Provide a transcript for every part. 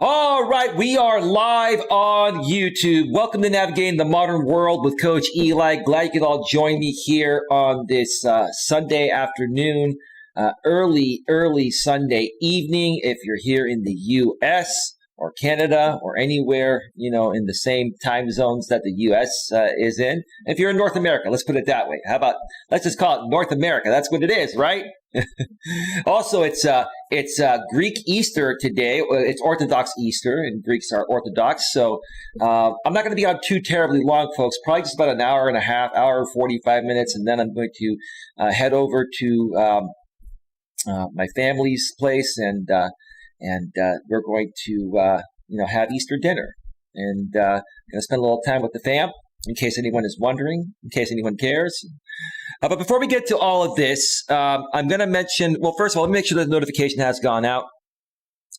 All right, we are live on YouTube. Welcome to Navigating the Modern World with Coach Eli. Glad you could all join me here on this Sunday afternoon, early Sunday evening. If you're here in the U.S. or Canada or anywhere, in the same time zones that the U.S. Is in. If you're in North America, let's put it that way. How about, let's just call it North America. That's what it is, right? Also, it's Greek Easter today. It's Orthodox Easter, and Greeks are Orthodox. So I'm not going to be on too terribly long, folks. Probably just about an hour and a half, hour 45 minutes, and then I'm going to head over to my family's place, and we're going to have Easter dinner, and going to spend a little time with the fam. In case anyone is wondering, in case anyone cares. But before we get to all of this, I'm going to mention, well, first of all, let me make sure that the notification has gone out,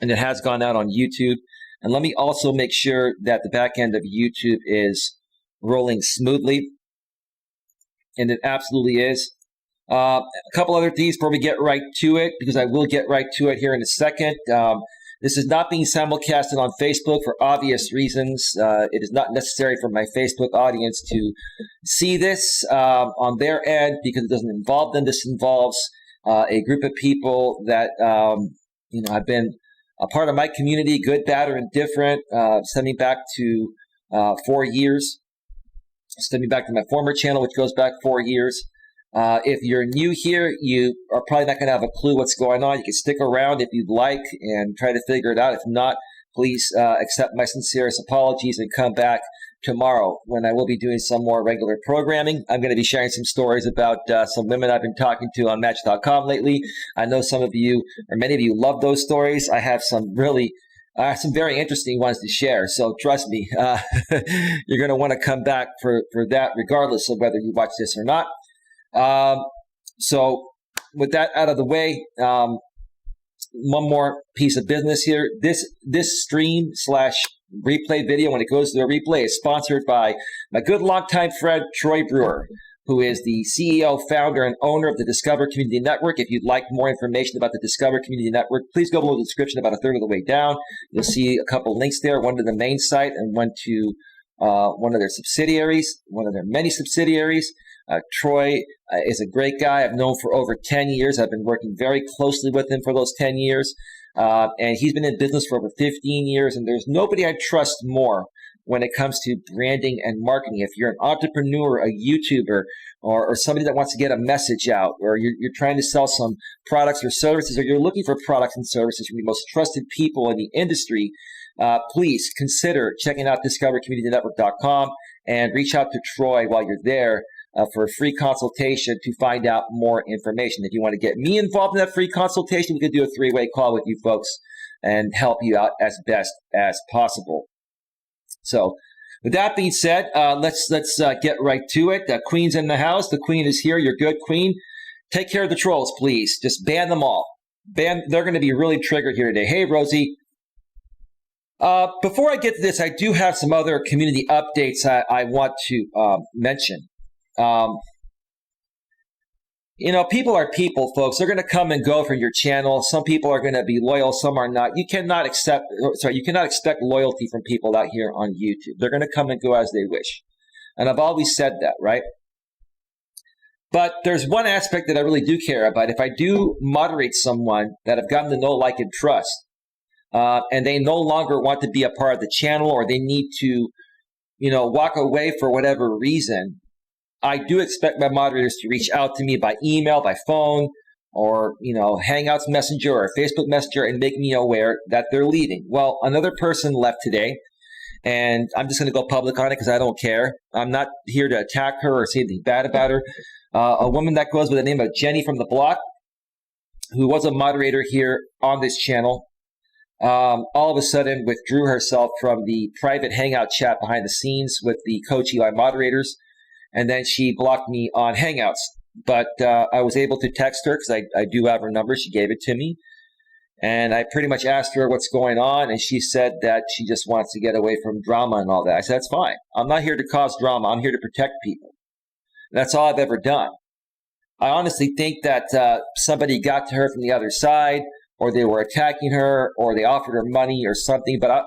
and it has gone out on YouTube. And let me also make sure that the back end of YouTube is rolling smoothly. And it absolutely is. A couple other things before we get right to it, because I will get right to it here in a second. This is not being simulcasted on Facebook for obvious reasons. It is not necessary for my Facebook audience to see this on their end because it doesn't involve them. This involves a group of people that have been a part of my community, good, bad, or indifferent, stemming back to 4 years, stemming back to my former channel, which goes back 4 years. If you're new here, you are probably not going to have a clue what's going on. You can stick around if you'd like and try to figure it out. If not, please accept my sincerest apologies and come back tomorrow when I will be doing some more regular programming. I'm going to be sharing some stories about some women I've been talking to on Match.com lately. I know some of you, or many of you, love those stories. I have some very interesting ones to share. So trust me, you're going to want to come back for that regardless of whether you watch this or not. So with that out of the way, one more piece of business here. This stream / replay video, when it goes to the replay, is sponsored by my good longtime friend, Troy Brewer, who is the CEO, founder, and owner of the Discover Community Network. If you'd like more information about the Discover Community Network, please go below the description about a third of the way down. You'll see a couple links there, one to the main site and one to one of their subsidiaries, one of their many subsidiaries. Troy is a great guy I've known for over 10 years. I've been working very closely with him for those 10 years. And he's been in business for over 15 years. And there's nobody I trust more when it comes to branding and marketing. If you're an entrepreneur, a YouTuber, or somebody that wants to get a message out, or you're trying to sell some products or services, or you're looking for products and services from the most trusted people in the industry, please consider checking out discovercommunitynetwork.com and reach out to Troy while you're there for a free consultation to find out more information. If you want to get me involved in that free consultation, we could do a 3-way call with you folks and help you out as best as possible. So with that being said, let's get right to it. Queen's in the house. The Queen is here. You're good, Queen. Take care of the trolls, please. Just ban them all. They're going to be really triggered here today. Hey, Rosie. Before I get to this, I do have some other community updates I want to mention. People are people, folks. They're going to come and go from your channel. Some people are going to be loyal, some are not. You cannot expect loyalty from people out here on YouTube. They're going to come and go as they wish. And I've always said that, right? But there's one aspect that I really do care about. If I do moderate someone that I've gotten to know, like, and trust, and they no longer want to be a part of the channel, or they need to, walk away for whatever reason, I do expect my moderators to reach out to me by email, by phone, or, Hangouts Messenger or Facebook Messenger and make me aware that they're leaving. Well, another person left today, and I'm just going to go public on it because I don't care. I'm not here to attack her or say anything bad about her. A woman that goes by the name of Jenny from the Block, who was a moderator here on this channel, all of a sudden withdrew herself from the private Hangout chat behind the scenes with the Coach Eli moderators. And then she blocked me on Hangouts. But I was able to text her because I do have her number. She gave it to me. And I pretty much asked her what's going on. And she said that she just wants to get away from drama and all that. I said, that's fine. I'm not here to cause drama. I'm here to protect people. And that's all I've ever done. I honestly think that somebody got to her from the other side, or they were attacking her, or they offered her money or something. But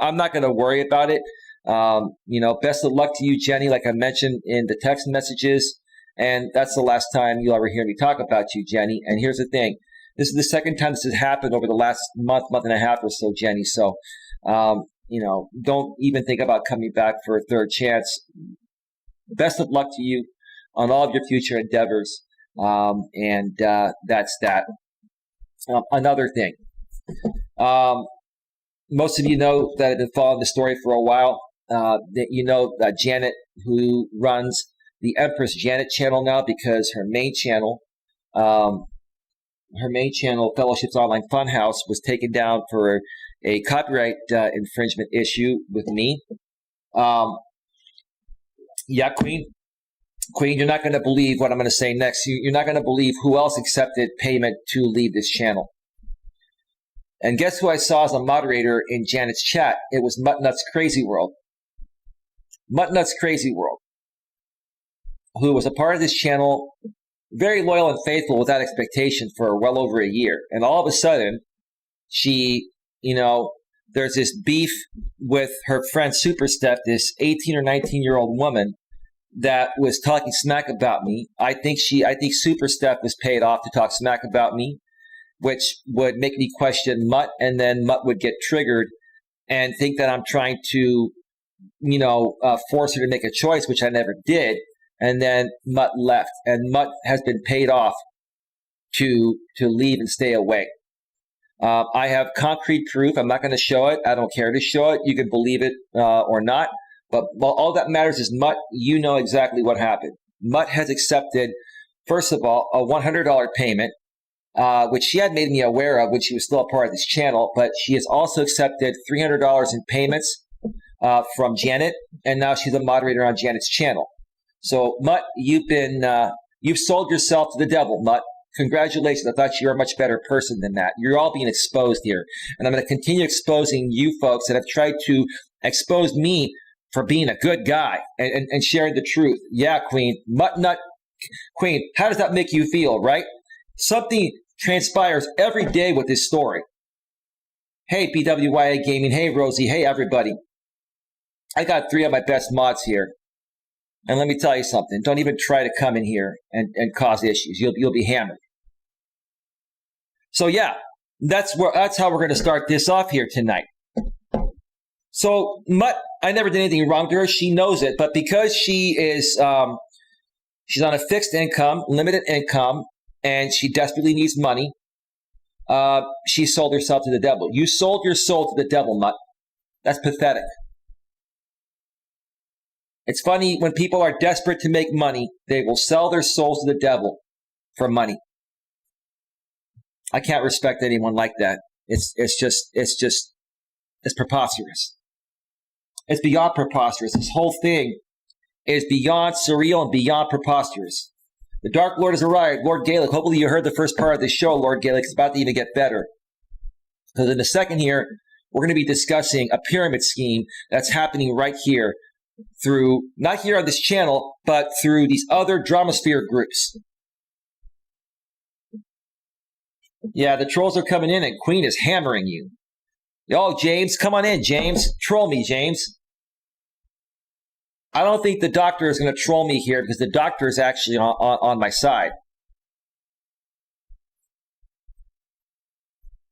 I'm not going to worry about it. Best of luck to you, Jenny, like I mentioned in the text messages. And that's the last time you'll ever hear me talk about you, Jenny. And here's the thing. This is the second time this has happened over the last month and a half or so, Jenny. So, don't even think about coming back for a third chance. Best of luck to you on all of your future endeavors. That's that. Another thing. Most of you know that I've been following the story for a while. Janet, who runs the Empress Janet channel now, because her main channel, Fellowship's Online Funhouse, was taken down for a copyright infringement issue with me. Queen, you're not going to believe what I'm going to say next. You're not going to believe who else accepted payment to leave this channel. And guess who I saw as a moderator in Janet's chat? It was Muttnut's Crazy World. Muttnut's Crazy World, who was a part of this channel, very loyal and faithful without expectation for well over a year. And all of a sudden, she, there's this beef with her friend Super Steph, this 18 or 19-year-old woman that was talking smack about me. I think Super Steph was paid off to talk smack about me, which would make me question Mutt, and then Mutt would get triggered and think that I'm trying to, force her to make a choice, which I never did. And then Mutt left, and Mutt has been paid off to leave and stay away. I have concrete proof. I'm not going to show it. I don't care to show it. You can believe it or not. But all that matters is Mutt, you know exactly what happened. Mutt has accepted, first of all, a $100 payment, which she had made me aware of when she was still a part of this channel. But she has also accepted $300 in payments from Janet, and now she's a moderator on Janet's channel. So, Mutt, you've sold yourself to the devil, Mutt. Congratulations. I thought you were a much better person than that. You're all being exposed here. And I'm going to continue exposing you folks that have tried to expose me for being a good guy and sharing the truth. Yeah, Queen. Muttnut. Queen, how does that make you feel, right? Something transpires every day with this story. Hey, BWYA Gaming. Hey, Rosie. Hey, everybody. I got 3 of my best mods here. And let me tell you something. Don't even try to come in here and cause issues. You'll be hammered. So yeah, that's how we're going to start this off here tonight. So Mutt, I never did anything wrong to her. She knows it, but because she is she's on a fixed income, limited income, and she desperately needs money, she sold herself to the devil. You sold your soul to the devil, Mutt. That's pathetic. It's funny, when people are desperate to make money, they will sell their souls to the devil for money. I can't respect anyone like that. It's preposterous. It's beyond preposterous. This whole thing is beyond surreal and beyond preposterous. The Dark Lord has arrived. Lord Gaelic, hopefully you heard the first part of the show, Lord Gaelic. It's about to even get better. Because in a second here, we're going to be discussing a pyramid scheme that's happening right here through, not here on this channel, but through these other Dramasphere groups. Yeah, the trolls are coming in and Queen is hammering you. Yo, James, come on in, James. Troll me, James. I don't think the doctor is going to troll me here because the doctor is actually on my side.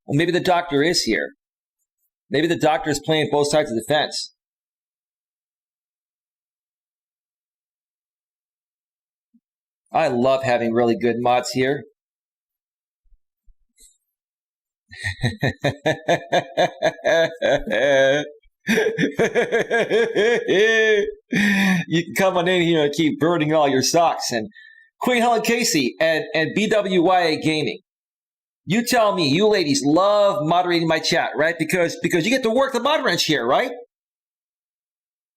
Well, maybe the doctor is here. Maybe the doctor is playing both sides of the fence. I love having really good mods here. You can come on in here and keep burning all your socks. And Queen Helen Casey and BWYA Gaming. You tell me, you ladies love moderating my chat, right? Because you get to work the mod wrench here, right?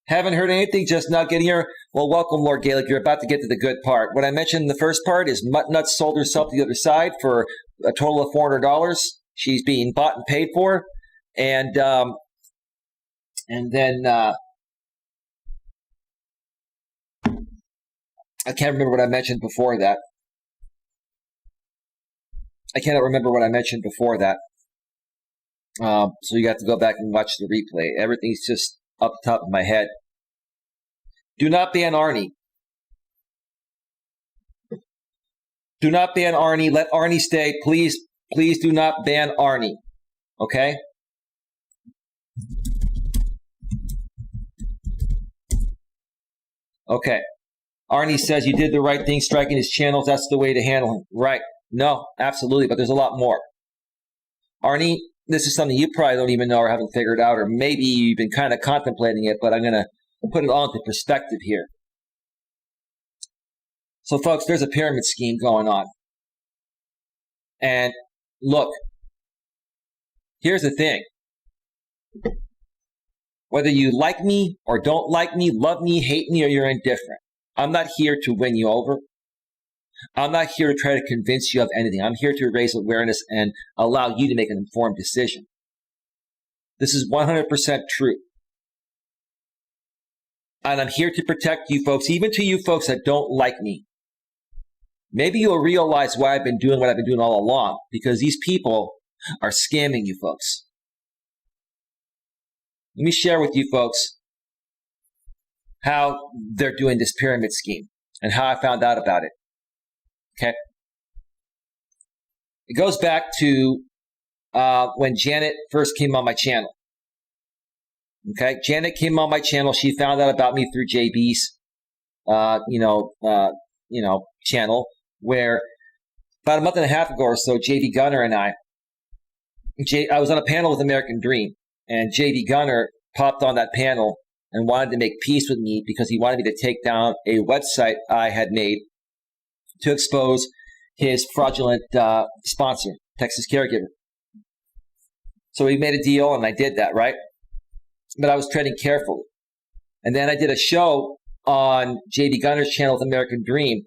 Haven't heard anything, just now getting here? Well, welcome, Lord Gaelic. You're about to get to the good part. What I mentioned in the first part is Muttnut sold herself to the other side for a total of $400. She's being bought and paid for. And then I can't remember what I mentioned before that. I cannot remember what I mentioned before that. So you have to go back and watch the replay. Everything's just up the top of my head. Do not ban Arnie. Do not ban Arnie. Let Arnie stay. Please, please do not ban Arnie. Okay? Okay. Arnie says you did the right thing striking his channels. That's the way to handle him. Right. No, absolutely. But there's a lot more. Arnie, this is something you probably don't even know or haven't figured out, or maybe you've been kind of contemplating it, but I'm going to put it all into perspective here. So, folks, there's a pyramid scheme going on. And look, here's the thing. Whether you like me or don't like me, love me, hate me, or you're indifferent, I'm not here to win you over. I'm not here to try to convince you of anything. I'm here to raise awareness and allow you to make an informed decision. This is 100% true. And I'm here to protect you folks, even to you folks that don't like me. Maybe you'll realize why I've been doing what I've been doing all along, because these people are scamming you folks. Let me share with you folks how they're doing this pyramid scheme and how I found out about it. Okay? It goes back to when Janet first came on my channel. Okay? Janet came on my channel. She found out about me through JB's, channel, where about a month and a half ago or so, JB Gunner and I was on a panel with American Dream, and JB Gunner popped on that panel and wanted to make peace with me because he wanted me to take down a website I had made to expose his fraudulent sponsor, Texas Caregiver. So we made a deal, and I did that, right? But I was treading carefully. And then I did a show on JB Gunner's channel with American Dream,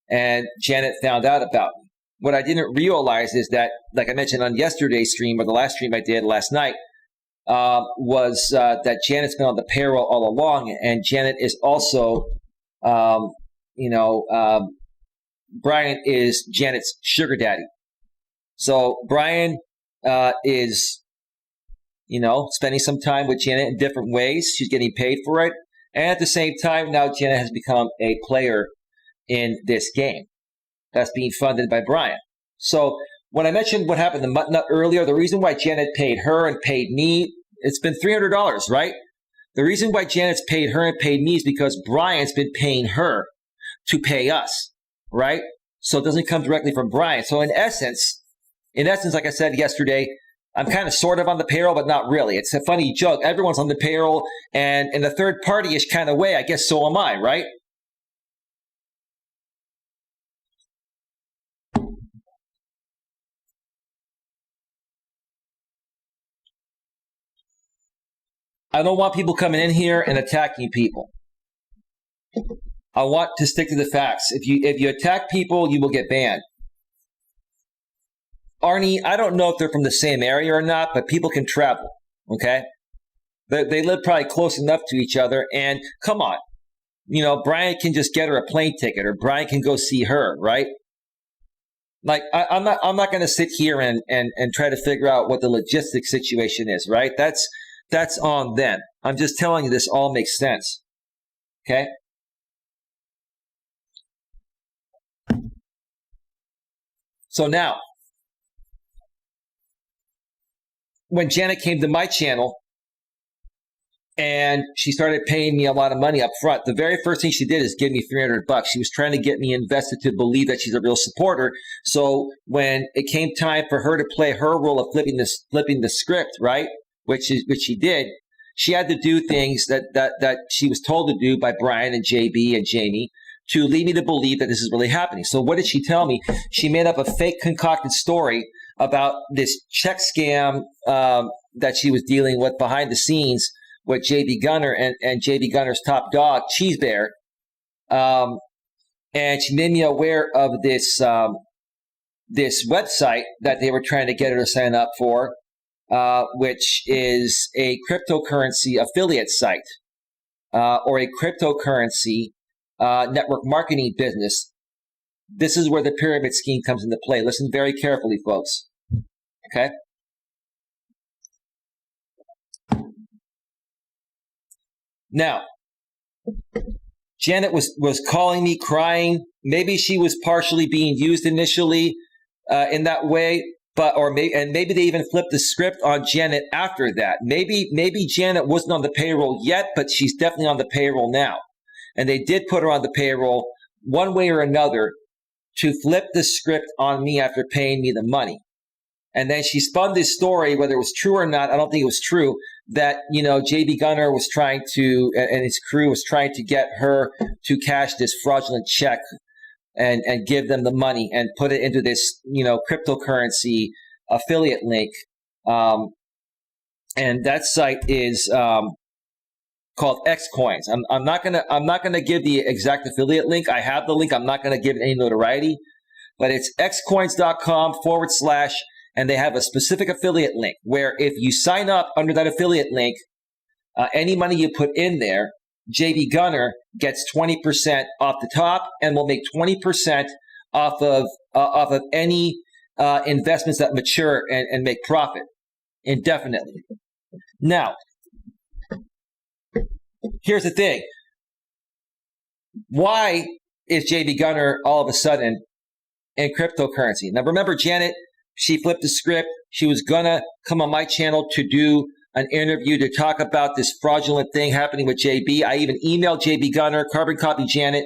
and Janet found out about me. What I didn't realize is that, like I mentioned on yesterday's stream, or the last stream I did last night, was that Janet's been on the payroll all along, and Janet is also, Brian is Janet's sugar daddy. So Brian is, spending some time with Janet in different ways. She's getting paid for it. And at the same time, now Janet has become a player in this game that's being funded by Brian. So when I mentioned what happened to Mutton earlier, the reason why Janet paid her and paid me, it's been $300, right? The reason why Janet's paid her and paid me is because Brian's been paying her to pay us, right? So it doesn't come directly from Brian. So in essence, like I said yesterday, I'm kind of sort of on the payroll, but not really. It's a funny joke. Everyone's on the payroll, and in a third party-ish kind of way, I guess so am I, right? I don't want people coming in here and attacking people. I want to stick to the facts. If you attack people, you will get banned. Arnie, I don't know if they're from the same area or not, but people can travel, okay? They live probably close enough to each other, and come on. Brian can just get her a plane ticket, or Brian can go see her, right? Like, I'm not going to sit here and try to figure out what the logistics situation is, right? That's on them. I'm just telling you this all makes sense, okay? So now, when Janet came to my channel and she started paying me a lot of money up front, the very first thing she did is give me $300. She was trying to get me invested to believe that she's a real supporter. So when it came time for her to play her role of flipping the script, right, which she did, she had to do things that she was told to do by Brian and JB and Jamie to lead me to believe that this is really happening. So what did she tell me? She made up a fake concocted story about this check scam that she was dealing with behind the scenes with JB Gunner and JB Gunner's top dog, Cheese Bear. And she made me aware of this website that they were trying to get her to sign up for, which is a cryptocurrency affiliate site or a cryptocurrency network marketing business This is where the pyramid scheme comes into play. Listen very carefully, folks. Okay? Now, Janet was calling me, crying. Maybe she was partially being used initially in that way, maybe they even flipped the script on Janet after that. Maybe Janet wasn't on the payroll yet, but she's definitely on the payroll now. And they did put her on the payroll one way or another to flip the script on me after paying me the money. And then she spun this story, whether it was true or not, I don't think it was true, that, J.B. Gunner was trying to, and his crew was trying to get her to cash this fraudulent check and give them the money and put it into this, cryptocurrency affiliate link. And that site is called Xcoins. I'm not gonna give the exact affiliate link. I have the link. I'm not gonna give it any notoriety, but it's xcoins.com / and they have a specific affiliate link where if you sign up under that affiliate link, any money you put in there, JB Gunner gets 20% off the top and will make 20% off of any investments that mature and make profit indefinitely. Now, here's the thing. Why is JB Gunner all of a sudden in cryptocurrency? Now, remember, Janet, she flipped the script. She was going to come on my channel to do an interview to talk about this fraudulent thing happening with JB. I even emailed JB Gunner, carbon copy Janet,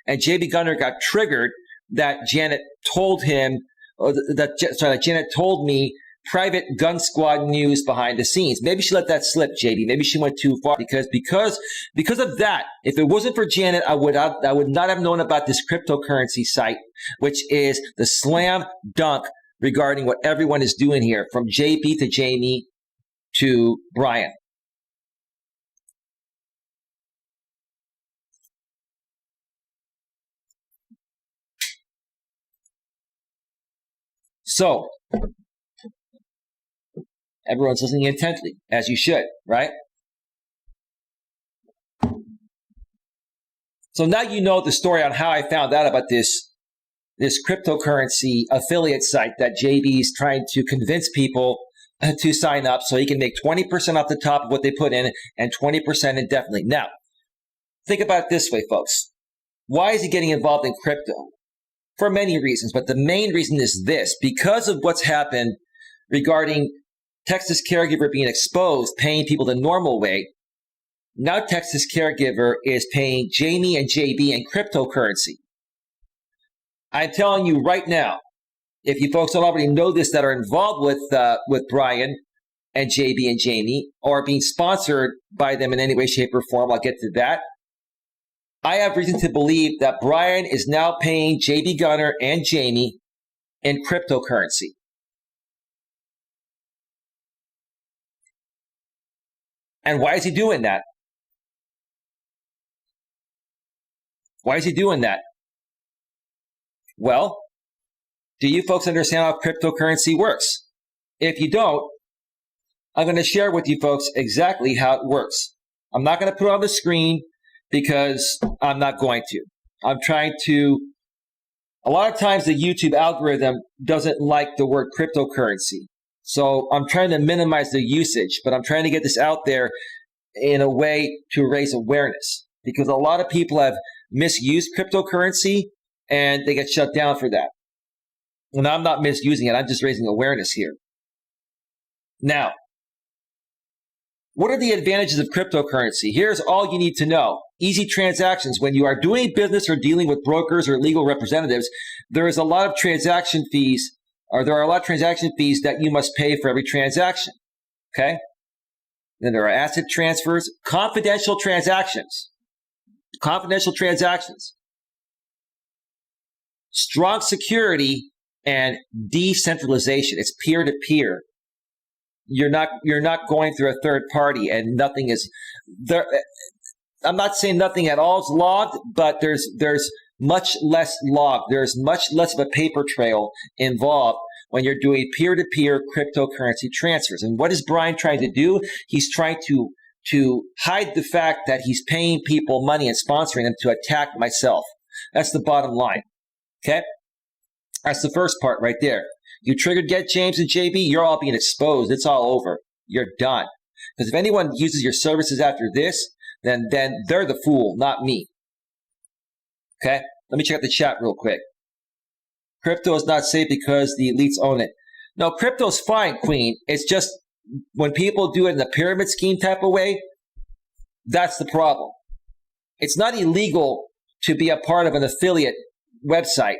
and JB Gunner got triggered that Janet told him, that Janet told me private gun squad news behind the scenes. Maybe she let that slip, JB. Maybe she went too far because of that. If it wasn't for Janet, I would not have known about this cryptocurrency site, which is the slam dunk regarding what everyone is doing here, from JP to Jamie to Brian. So, everyone's listening intently, as you should, right? So now you know the story on how I found out about this cryptocurrency affiliate site that JB's trying to convince people to sign up so he can make 20% off the top of what they put in and 20% indefinitely. Now, think about it this way, folks. Why is he getting involved in crypto? For many reasons, but the main reason is this. Because of what's happened regarding Texas Caregiver being exposed, paying people the normal way, now Texas Caregiver is paying Jamie and JB in cryptocurrency. I'm telling you right now, if you folks don't already know this that are involved with Brian and JB and Jamie, or being sponsored by them in any way, shape, or form, I'll get to that. I have reason to believe that Brian is now paying JB Gunner and Jamie in cryptocurrency. And why is he doing that? Why is he doing that? Well, do you folks understand how cryptocurrency works? If you don't, I'm going to share with you folks exactly how it works. I'm not going to put it on the screen because I'm not going to. A lot of times the YouTube algorithm doesn't like the word cryptocurrency. So I'm trying to minimize the usage, but I'm trying to get this out there in a way to raise awareness, because a lot of people have misused cryptocurrency and they get shut down for that. And I'm not misusing it. I'm just raising awareness here. Now, what are the advantages of cryptocurrency? Here's all you need to know. Easy transactions. When you are doing business or dealing with brokers or legal representatives, there are a lot of transaction fees that you must pay for every transaction. Okay? Then there are asset transfers, confidential transactions. Strong security and decentralization. It's peer-to-peer. You're not going through a third party, and nothing is there. I'm not saying nothing at all is logged, but there's much less logged. There's much less of a paper trail involved when you're doing peer-to-peer cryptocurrency transfers. And what is Brian trying to do? He's trying to hide the fact that he's paying people money and sponsoring them to attack myself. That's the bottom line. Okay? That's the first part right there. You triggered Get James and JB, you're all being exposed. It's all over. You're done. Because if anyone uses your services after this, then they're the fool, not me. Okay? Let me check out the chat real quick. Crypto is not safe because the elites own it. No, crypto's fine, Queen. It's just when people do it in a pyramid scheme type of way, that's the problem. It's not illegal to be a part of an affiliate website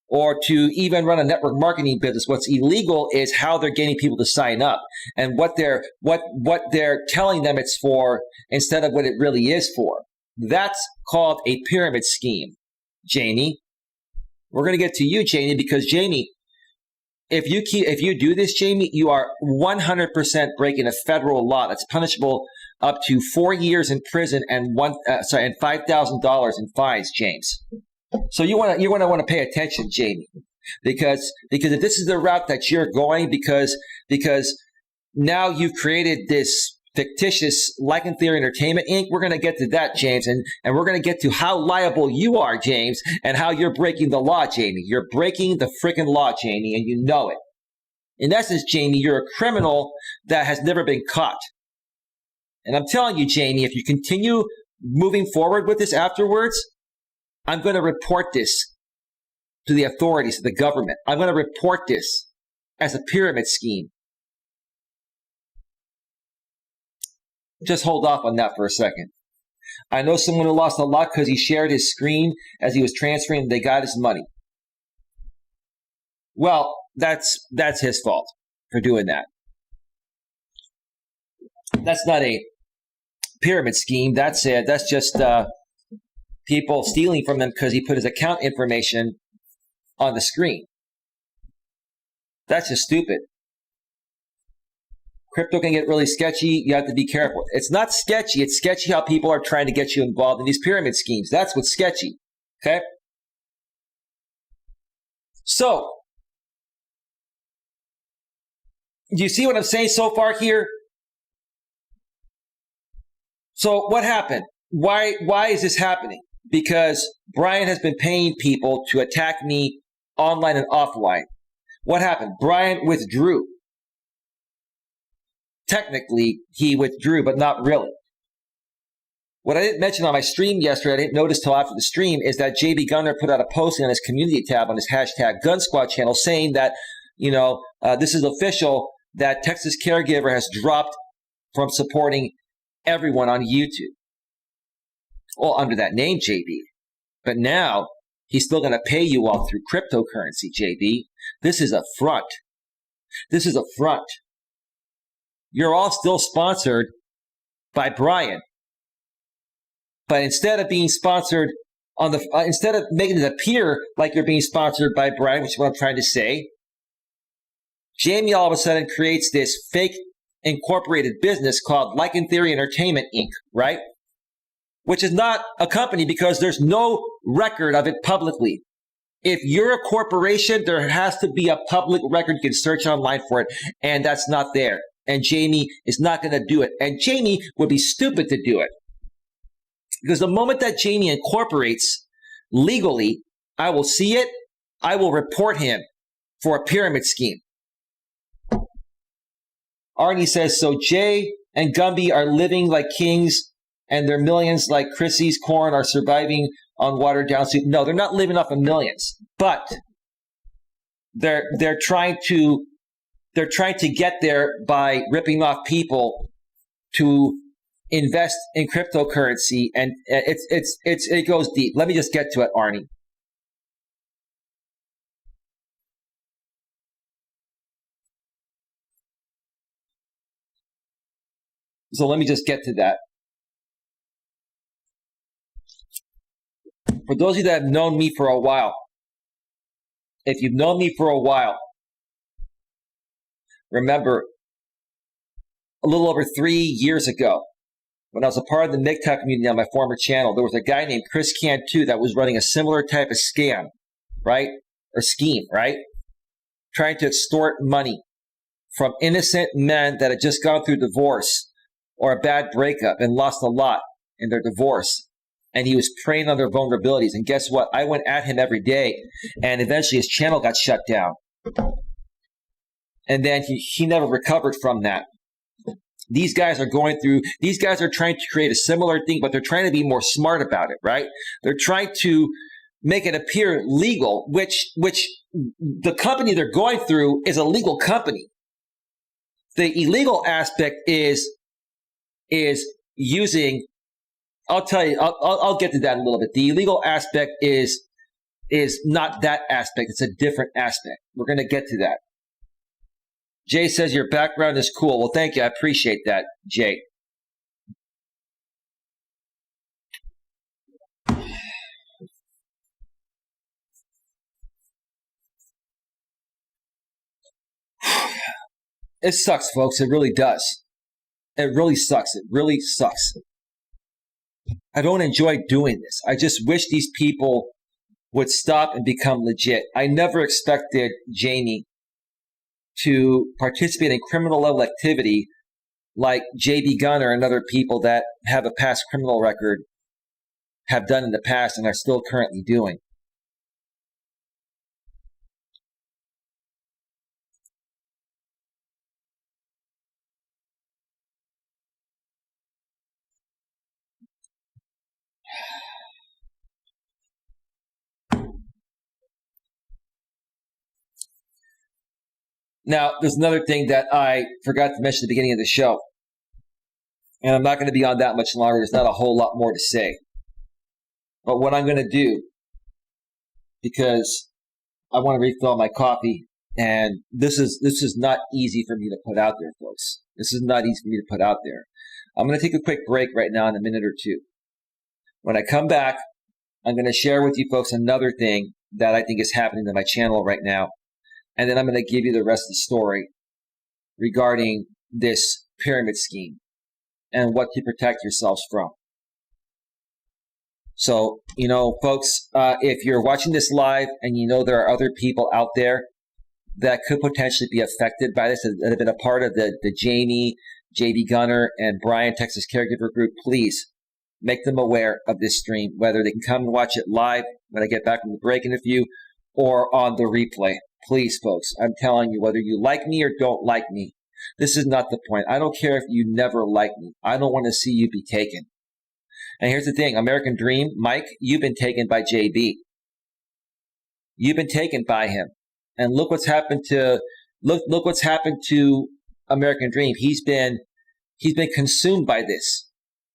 or to even run a network marketing business. What's illegal is how they're getting people to sign up and what they're telling them it's for instead of what it really is for. That's called a pyramid scheme, Jamie. We're going to get to you, Jamie, because Jamie, if you do this, Jamie, you are 100% breaking a federal law that's punishable up to 4 years in prison and $5,000 in fines, James. So you want to pay attention, Jamie, because if this is the route that you're going, because now you've created this fictitious Lycan Theory Entertainment Inc. We're going to get to that, James, and we're going to get to how liable you are, James, and how you're breaking the law, Jamie. You're breaking the freaking law, Jamie, and you know it. In essence, Jamie, you're a criminal that has never been caught. And I'm telling you, Jamie, if you continue moving forward with this afterwards, I'm going to report this to the authorities, to the government. I'm going to report this as a pyramid scheme. Just hold off on that for a second. I know someone who lost a lot because he shared his screen as he was transferring and they got his money. Well, that's his fault for doing that. That's not a pyramid scheme. That's just people stealing from him because he put his account information on the screen. That's just stupid. Crypto can get really sketchy. You have to be careful. It's not sketchy. It's sketchy how people are trying to get you involved in these pyramid schemes. That's what's sketchy. Okay? So, do you see what I'm saying so far here? So what happened? Why is this happening? Because Brian has been paying people to attack me online and offline. What happened? Brian withdrew. Technically, he withdrew, but not really. What I didn't mention on my stream yesterday, I didn't notice till after the stream, is that JB Gunner put out a posting on his community tab on his hashtag Gun Squad channel saying that, this is official, that Texas Caregiver has dropped from supporting everyone on YouTube. Well, under that name, JB. But now, he's still going to pay you all through cryptocurrency, JB. This is a front. This is a front. You're all still sponsored by Brian. But instead of being sponsored instead of making it appear like you're being sponsored by Brian, which is what I'm trying to say, Jamie all of a sudden creates this fake incorporated business called Lycan Theory Entertainment Inc., right? Which is not a company because there's no record of it publicly. If you're a corporation, there has to be a public record. You can search online for it, and that's not there. And Jamie is not going to do it. And Jamie would be stupid to do it. Because the moment that Jamie incorporates legally, I will see it. I will report him for a pyramid scheme. Arnie says, so Jay and Gumby are living like kings and their millions like Chrissy's corn are surviving on watered down soup. No, they're not living off of millions, but they're trying to get there by ripping off people to invest in cryptocurrency, and it goes deep. Let me just get to it, Arnie. So let me just get to that. For those of you that have known me for a while, if you've known me for a while, remember a little over 3 years ago, when I was a part of the MGTOW community on my former channel, there was a guy named Chris Cantu that was running a similar type of scam, right? Or scheme, right? Trying to extort money from innocent men that had just gone through divorce or a bad breakup and lost a lot in their divorce. and he was preying on their vulnerabilities. And guess what? I went at him every day, and eventually his channel got shut down. And then he never recovered from that. These guys are trying to create a similar thing, but they're trying to be more smart about it, right? They're trying to make it appear legal, which the company they're going through is a legal company. The illegal aspect is using, I'll tell you, I'll get to that in a little bit. The illegal aspect is not that aspect. It's a different aspect. We're going to get to that. Jay says your background is cool. Well, thank you. I appreciate that, Jay. It sucks, folks. It really does. It really sucks. It really sucks. I don't enjoy doing this. I just wish these people would stop and become legit. I never expected Jamie to participate in criminal level activity like JB Gunner and other people that have a past criminal record have done in the past and are still currently doing. Now, there's another thing that I forgot to mention at the beginning of the show, and I'm not going to be on that much longer. There's not a whole lot more to say. But what I'm going to do, because I want to refill my coffee, and this is not easy for me to put out there, folks. This is not easy for me to put out there. I'm going to take a quick break right now in a minute or two. When I come back, I'm going to share with you folks another thing that I think is happening to my channel right now. And then I'm going to give you the rest of the story regarding this pyramid scheme and what to protect yourselves from. So, folks, if you're watching this live and there are other people out there that could potentially be affected by this, that have been a part of the Jamie, JB Gunner, and Brian Texas Caregiver Group, please make them aware of this stream, whether they can come and watch it live when I get back from the break in a few or on the replay. Please, folks, I'm telling you, whether you like me or don't like me, this is not the point. I don't care if you never like me. I don't want to see you be taken. And here's the thing, American Dream, Mike, you've been taken by JB. You've been taken by him. And look what's happened to American Dream. He's been consumed by this.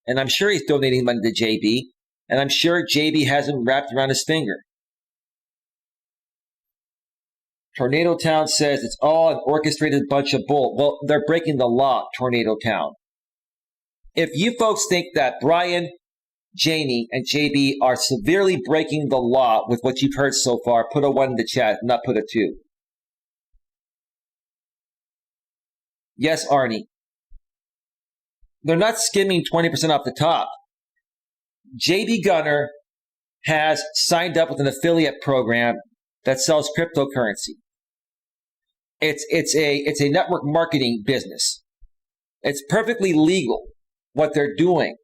And I'm sure he's donating money to JB. And I'm sure JB has him wrapped around his finger. Tornado Town says it's all an orchestrated bunch of bull. Well, they're breaking the law, Tornado Town. If you folks think that Brian, Jamie, and JB are severely breaking the law with what you've heard so far, put a 1 in the chat, not put a 2. Yes, Arnie. They're not skimming 20% off the top. JB Gunner has signed up with an affiliate program that sells cryptocurrency. It's a network marketing business. It's perfectly legal what they're doing.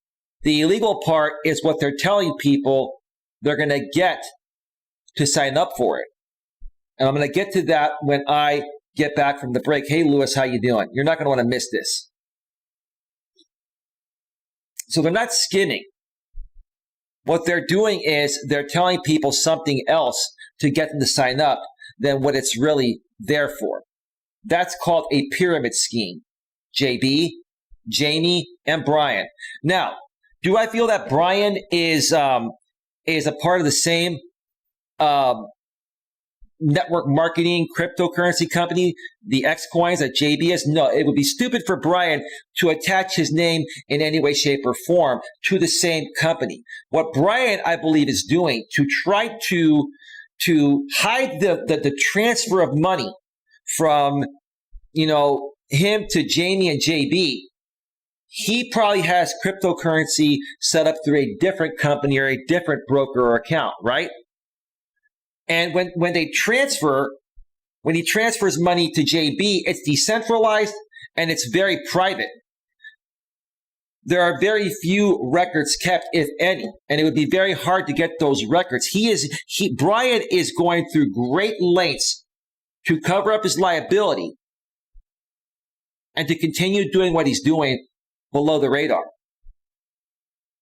The illegal part is what they're telling people they're going to get to sign up for it. And I'm going to get to that when I get back from the break. Hey, Lewis, how you doing? You're not going to want to miss this. So they're not skimming. What they're doing is they're telling people something else to get them to sign up than what it's really there for. That's called a pyramid scheme. JB, Jamie, and Brian. Now, do I feel that Brian is a part of the same network marketing cryptocurrency company, the X coins that JB is? No, it would be stupid for Brian to attach his name in any way, shape, or form to the same company. What Brian, I believe, is doing to try to hide the transfer of money from, him to Jamie and JB, he probably has cryptocurrency set up through a different company or a different broker or account, right? And when he transfers money to JB, it's decentralized and it's very private. there are very few records kept, if any, and it would be very hard to get those records. Brian is going through great lengths to cover up his liability and to continue doing what he's doing below the radar.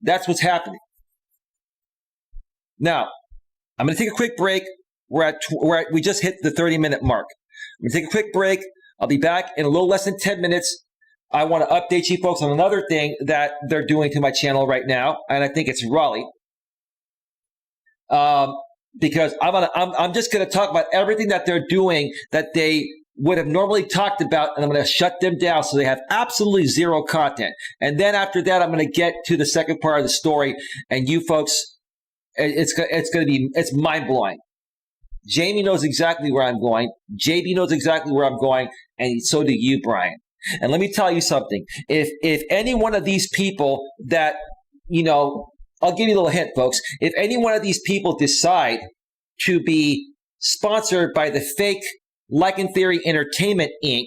That's what's happening. Now, I'm going to take a quick break. We just hit the 30-minute mark. I'm going to take a quick break. I'll be back in a little less than 10 minutes. I want to update you folks on another thing that they're doing to my channel right now, and I think it's Raleigh. Because I'm just going to talk about everything that they're doing that they would have normally talked about, and I'm going to shut them down so they have absolutely zero content. And then after that, I'm going to get to the second part of the story, and you folks, it's mind-blowing. Jamie knows exactly where I'm going. JB knows exactly where I'm going, and so do you, Brian. And let me tell you something. If any one of these people that, I'll give you a little hint, folks. If any one of these people decide to be sponsored by the fake Like in Theory Entertainment, Inc.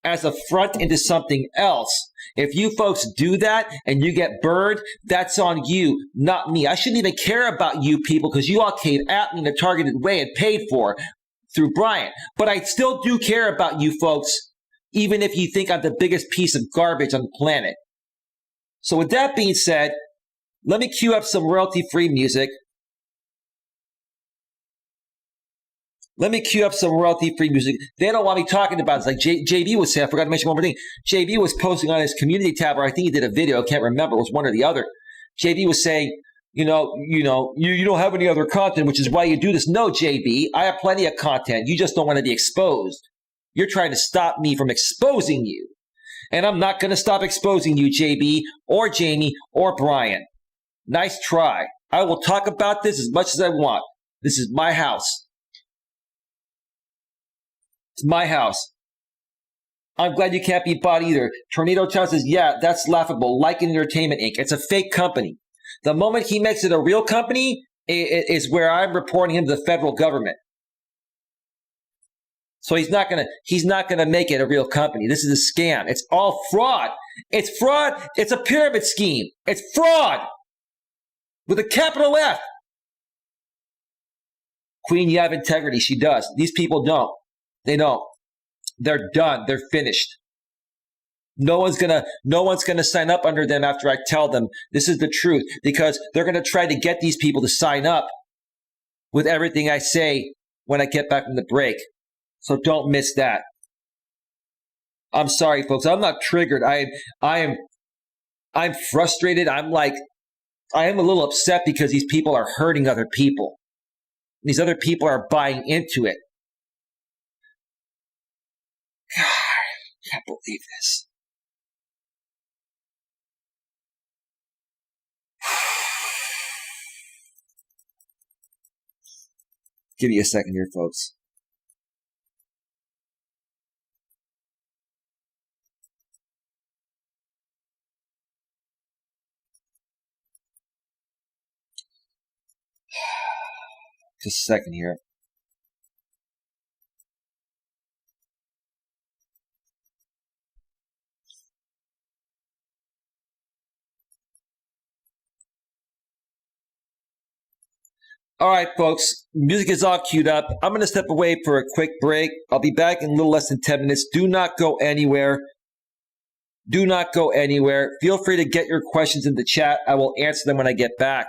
as a front into something else, if you folks do that and you get burned, that's on you, not me. I shouldn't even care about you people because you all came at me in a targeted way and paid for through Brian. But I still do care about you folks, even if you think I'm the biggest piece of garbage on the planet. So with that being said, let me cue up some royalty-free music. They don't want me talking about it. It's like JB was saying, I forgot to mention one more thing. JB was posting on his community tab, or I think he did a video, I can't remember, it was one or the other. JB was saying, you don't have any other content, which is why you do this. No, JB, I have plenty of content. You just don't want to be exposed. You're trying to stop me from exposing you. And I'm not going to stop exposing you, JB, or Jamie, or Brian. Nice try. I will talk about this as much as I want. This is my house. It's my house. I'm glad you can't be bought either. Tornado Child says, yeah, that's laughable. Like in Entertainment, Inc. It's a fake company. The moment he makes it a real company is where I'm reporting him to the federal government. So he's not gonna make it a real company. This is a scam. It's all fraud. It's fraud. It's a pyramid scheme. It's fraud with a capital F. Queen, you have integrity. She does. These people don't. They don't. They're done. They're finished. No one's gonna sign up under them after I tell them this is the truth, because they're gonna try to get these people to sign up with everything I say when I get back from the break. So don't miss that. I'm sorry, folks. I'm not triggered. I'm frustrated. I am a little upset because these people are hurting other people. These other people are buying into it. God, I can't believe this. Give me a second here, folks. Just a second here. All right, folks, music is all queued up. I'm going to step away for a quick break. I'll be back in a little less than 10 minutes. Do not go anywhere. Do not go anywhere. Feel free to get your questions in the chat. I will answer them when I get back.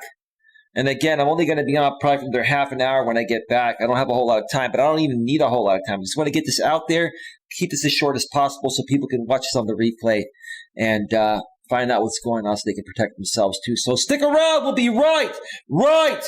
And again, I'm only going to be on probably for another half an hour when I get back. I don't have a whole lot of time, but I don't even need a whole lot of time. I just want to get this out there, keep this as short as possible so people can watch this on the replay and find out what's going on so they can protect themselves too. So stick around. We'll be right back.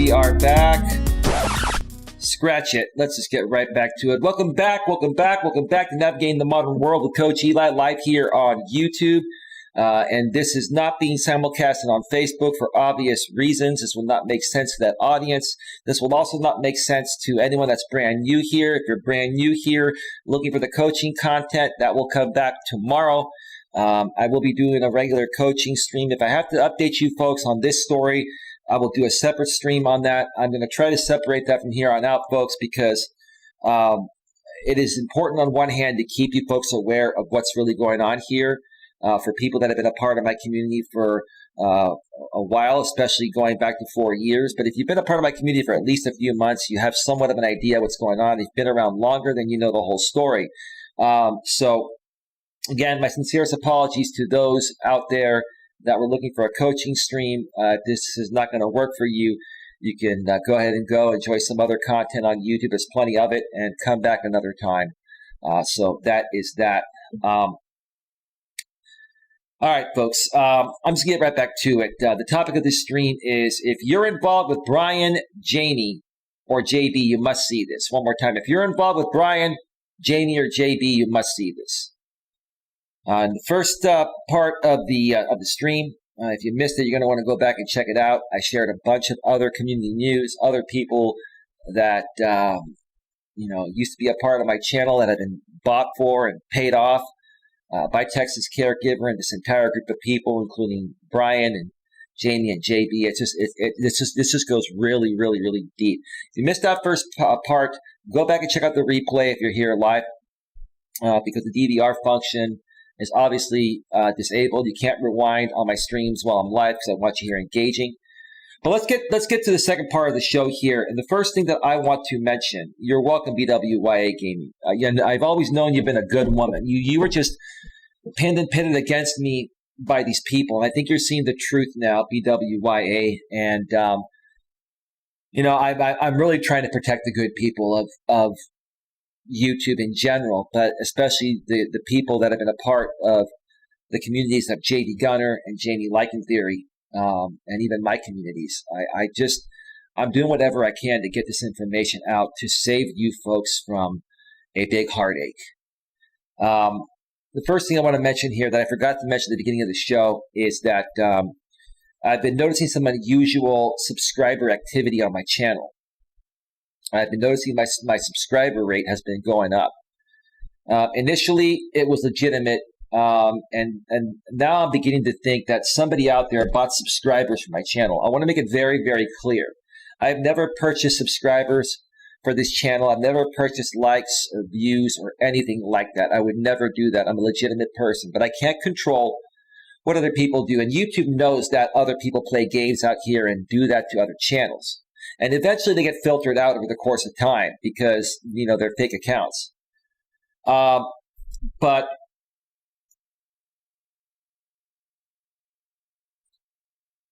We are back. Scratch it. Let's just get right back to it. Welcome back to Navigating the Modern World with Coach Eli, live here on YouTube. And this is not being simulcasted on Facebook for obvious reasons. This will not make sense to that audience. This will also not make sense to anyone that's brand new here. If you're brand new here, looking for the coaching content, that will come back tomorrow. I will be doing a regular coaching stream. If I have to update you folks on this story, I will do a separate stream on that. I'm going to try to separate that from here on out, folks, because it is important on one hand to keep you folks aware of what's really going on here. For people that have been a part of my community for a while, especially going back to 4 years. But if you've been a part of my community for at least a few months, you have somewhat of an idea what's going on. If you've been around longer, then you know the whole story. So again, my sincerest apologies to those out there that were looking for a coaching stream. This is not going to work for you. You can go ahead and go enjoy some other content on YouTube. There's plenty of it, and come back another time. So that is that. All right, folks, I'm just going to get right back to it. The topic of this stream is, if you're involved with Brian, Jamie, or JB, you must see this. One more time. If you're involved with Brian, Jamie, or JB, you must see this. In the first part of the stream, if you missed it, you're going to want to go back and check it out. I shared a bunch of other community news, other people that used to be a part of my channel that had been bought for and paid off by Texas Caregiver and this entire group of people, including Brian and Jamie and JB. This just goes really, really, really deep. If you missed that first part, go back and check out the replay if you're here live, because the DVR function is obviously disabled. You can't rewind on my streams while I'm live because I want you here engaging. But let's get to the second part of the show here. And the first thing that I want to mention, you're welcome, BWYA Gaming. I've always known you've been a good woman. You were just pinned and pitted against me by these people. And I think you're seeing the truth now, BWYA. And, I'm really trying to protect the good people of YouTube in general, but especially the people that have been a part of the communities of JD Gunner and Jamie Liking Theory. And even my communities. I'm doing whatever I can to get this information out to save you folks from a big heartache. The first thing I want to mention here that I forgot to mention at the beginning of the show is that I've been noticing some unusual subscriber activity on my channel. I've been noticing my subscriber rate has been going up. Initially, it was legitimate. And now I'm beginning to think that somebody out there bought subscribers for my channel. I want to make it very, very clear. I've never purchased subscribers for this channel. I've never purchased likes or views or anything like that. I would never do that. I'm a legitimate person, but I can't control what other people do. And YouTube knows that other people play games out here and do that to other channels. And eventually they get filtered out over the course of time because, they're fake accounts. But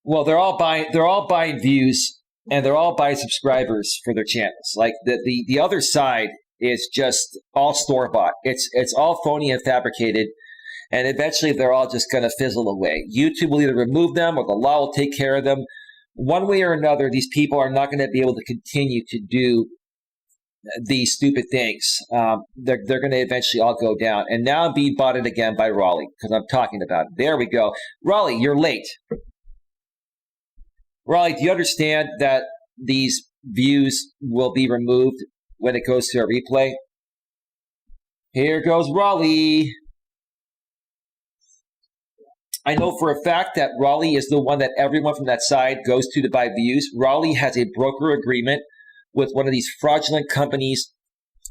well, they're all buying views and they're all buying subscribers for their channels. Like the other side is just all store bought. It's all phony and fabricated, and eventually they're all just going to fizzle away. YouTube will either remove them or the law will take care of them. One way or another, these people are not going to be able to continue to do these stupid things. They're going to eventually all go down. And now I'm being bought again by Raleigh because I'm talking about it. There we go. Raleigh, you're late. Raleigh, do you understand that these views will be removed when it goes to a replay? Here goes Raleigh. I know for a fact that Raleigh is the one that everyone from that side goes to buy views. Raleigh has a broker agreement with one of these fraudulent companies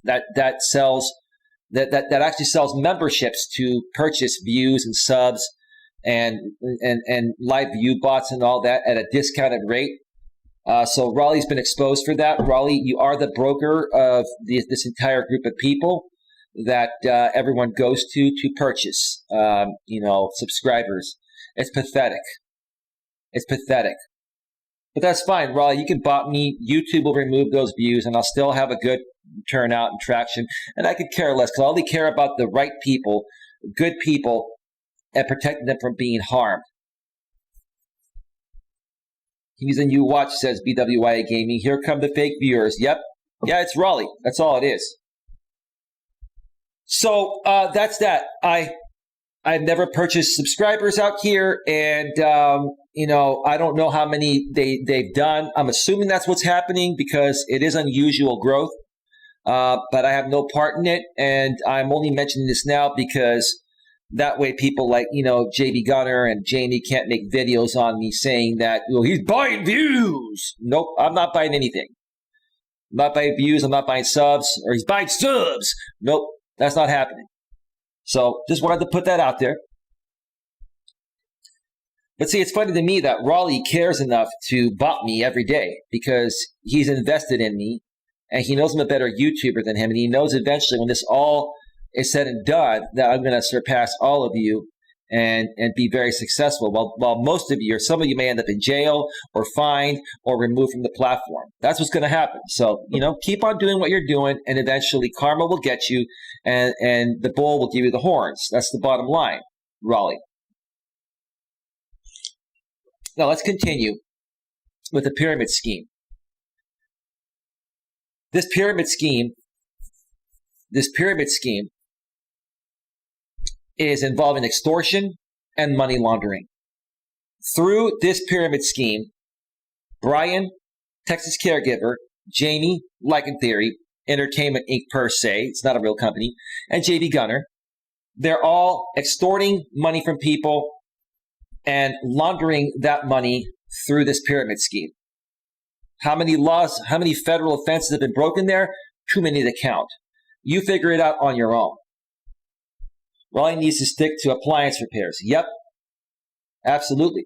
that actually sells memberships to purchase views and subs and live view bots and all that at a discounted rate. So Raleigh's been exposed for that. Raleigh, you are the broker of this entire group of people that everyone goes to purchase, subscribers. It's pathetic. It's pathetic. But that's fine, Raleigh. You can bot me. YouTube will remove those views, and I'll still have a good turnout and traction. And I could care less because I only care about the right people, good people, and protecting them from being harmed. He's a new watch, says BWIA Gaming. Here come the fake viewers. Yep. Yeah, it's Raleigh. That's all it is. So that's that. I've never purchased subscribers out here, and I don't know how many they've done. I'm assuming that's what's happening because it is unusual growth, but I have no part in it, and I'm only mentioning this now because that way people like JB Gunner and Jamie can't make videos on me saying that he's buying views. Nope, I'm not buying anything. I'm not buying views. I'm not buying subs, or he's buying subs. Nope, that's not happening. So just wanted to put that out there. But see, it's funny to me that Raleigh cares enough to bot me every day because he's invested in me and he knows I'm a better YouTuber than him. And he knows eventually when this all is said and done that I'm going to surpass all of you and be very successful. While most of you, or some of you, may end up in jail or fined or removed from the platform. That's what's going to happen. So, keep on doing what you're doing, and eventually karma will get you, and the bull will give you the horns. That's the bottom line, Raleigh. Now, let's continue with the pyramid scheme. This pyramid scheme is involving extortion and money laundering. Through this pyramid scheme, Brian, Texas Caregiver, Jamie, Like in Theory, Entertainment Inc. per se, it's not a real company, and JB Gunner, they're all extorting money from people and laundering that money through this pyramid scheme. How many laws, how many federal offenses have been broken there? Too many to count. You figure it out on your own. Raleigh needs to stick to appliance repairs. Yep, absolutely.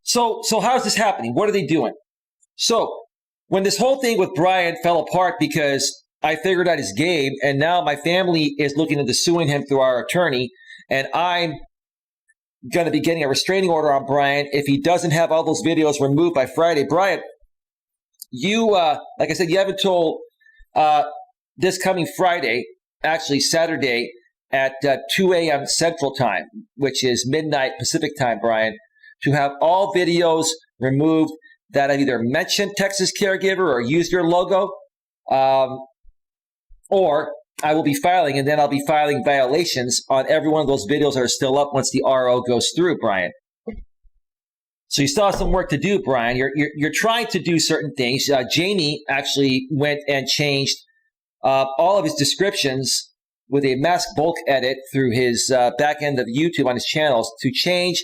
So how is this happening? What are they doing? So when this whole thing with Brian fell apart because I figured out his game, and now my family is looking into suing him through our attorney, and I'm going to be getting a restraining order on Brian if he doesn't have all those videos removed by Friday. Brian, you, like I said, you haven't told this coming Friday, actually Saturday at 2 a.m. Central Time, which is midnight Pacific Time, Brian, to have all videos removed that have either mentioned Texas Caregiver or used your logo, or I will be filing, and then I'll be filing violations on every one of those videos that are still up once the RO goes through, Brian. So you still have some work to do, Brian. You're trying to do certain things. Jamie actually went and changed all of his descriptions with a mask bulk edit through his back end of YouTube on his channels to change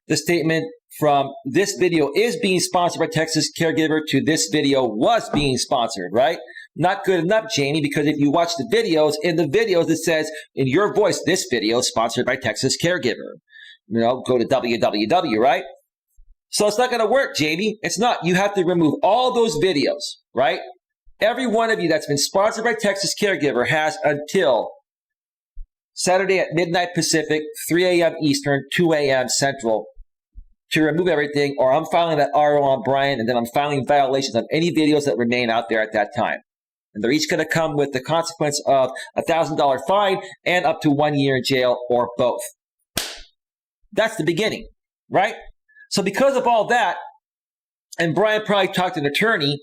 the statement from "this video is being sponsored by Texas Caregiver" to "this video was being sponsored," right? Not good enough, Jamie, because if you watch the videos, in the videos it says, in your voice, "this video is sponsored by Texas Caregiver." Go to www, right? So it's not going to work, Jamie. It's not. You have to remove all those videos, right? Every one of you that's been sponsored by Texas Caregiver has until Saturday at midnight Pacific, 3 a.m. Eastern, 2 a.m. Central to remove everything, or I'm filing that RO on Brian, and then I'm filing violations on any videos that remain out there at that time. And they're each going to come with the consequence of a $1,000 fine and up to 1 year in jail, or both. That's the beginning, right? So because of all that, and Brian probably talked to an attorney,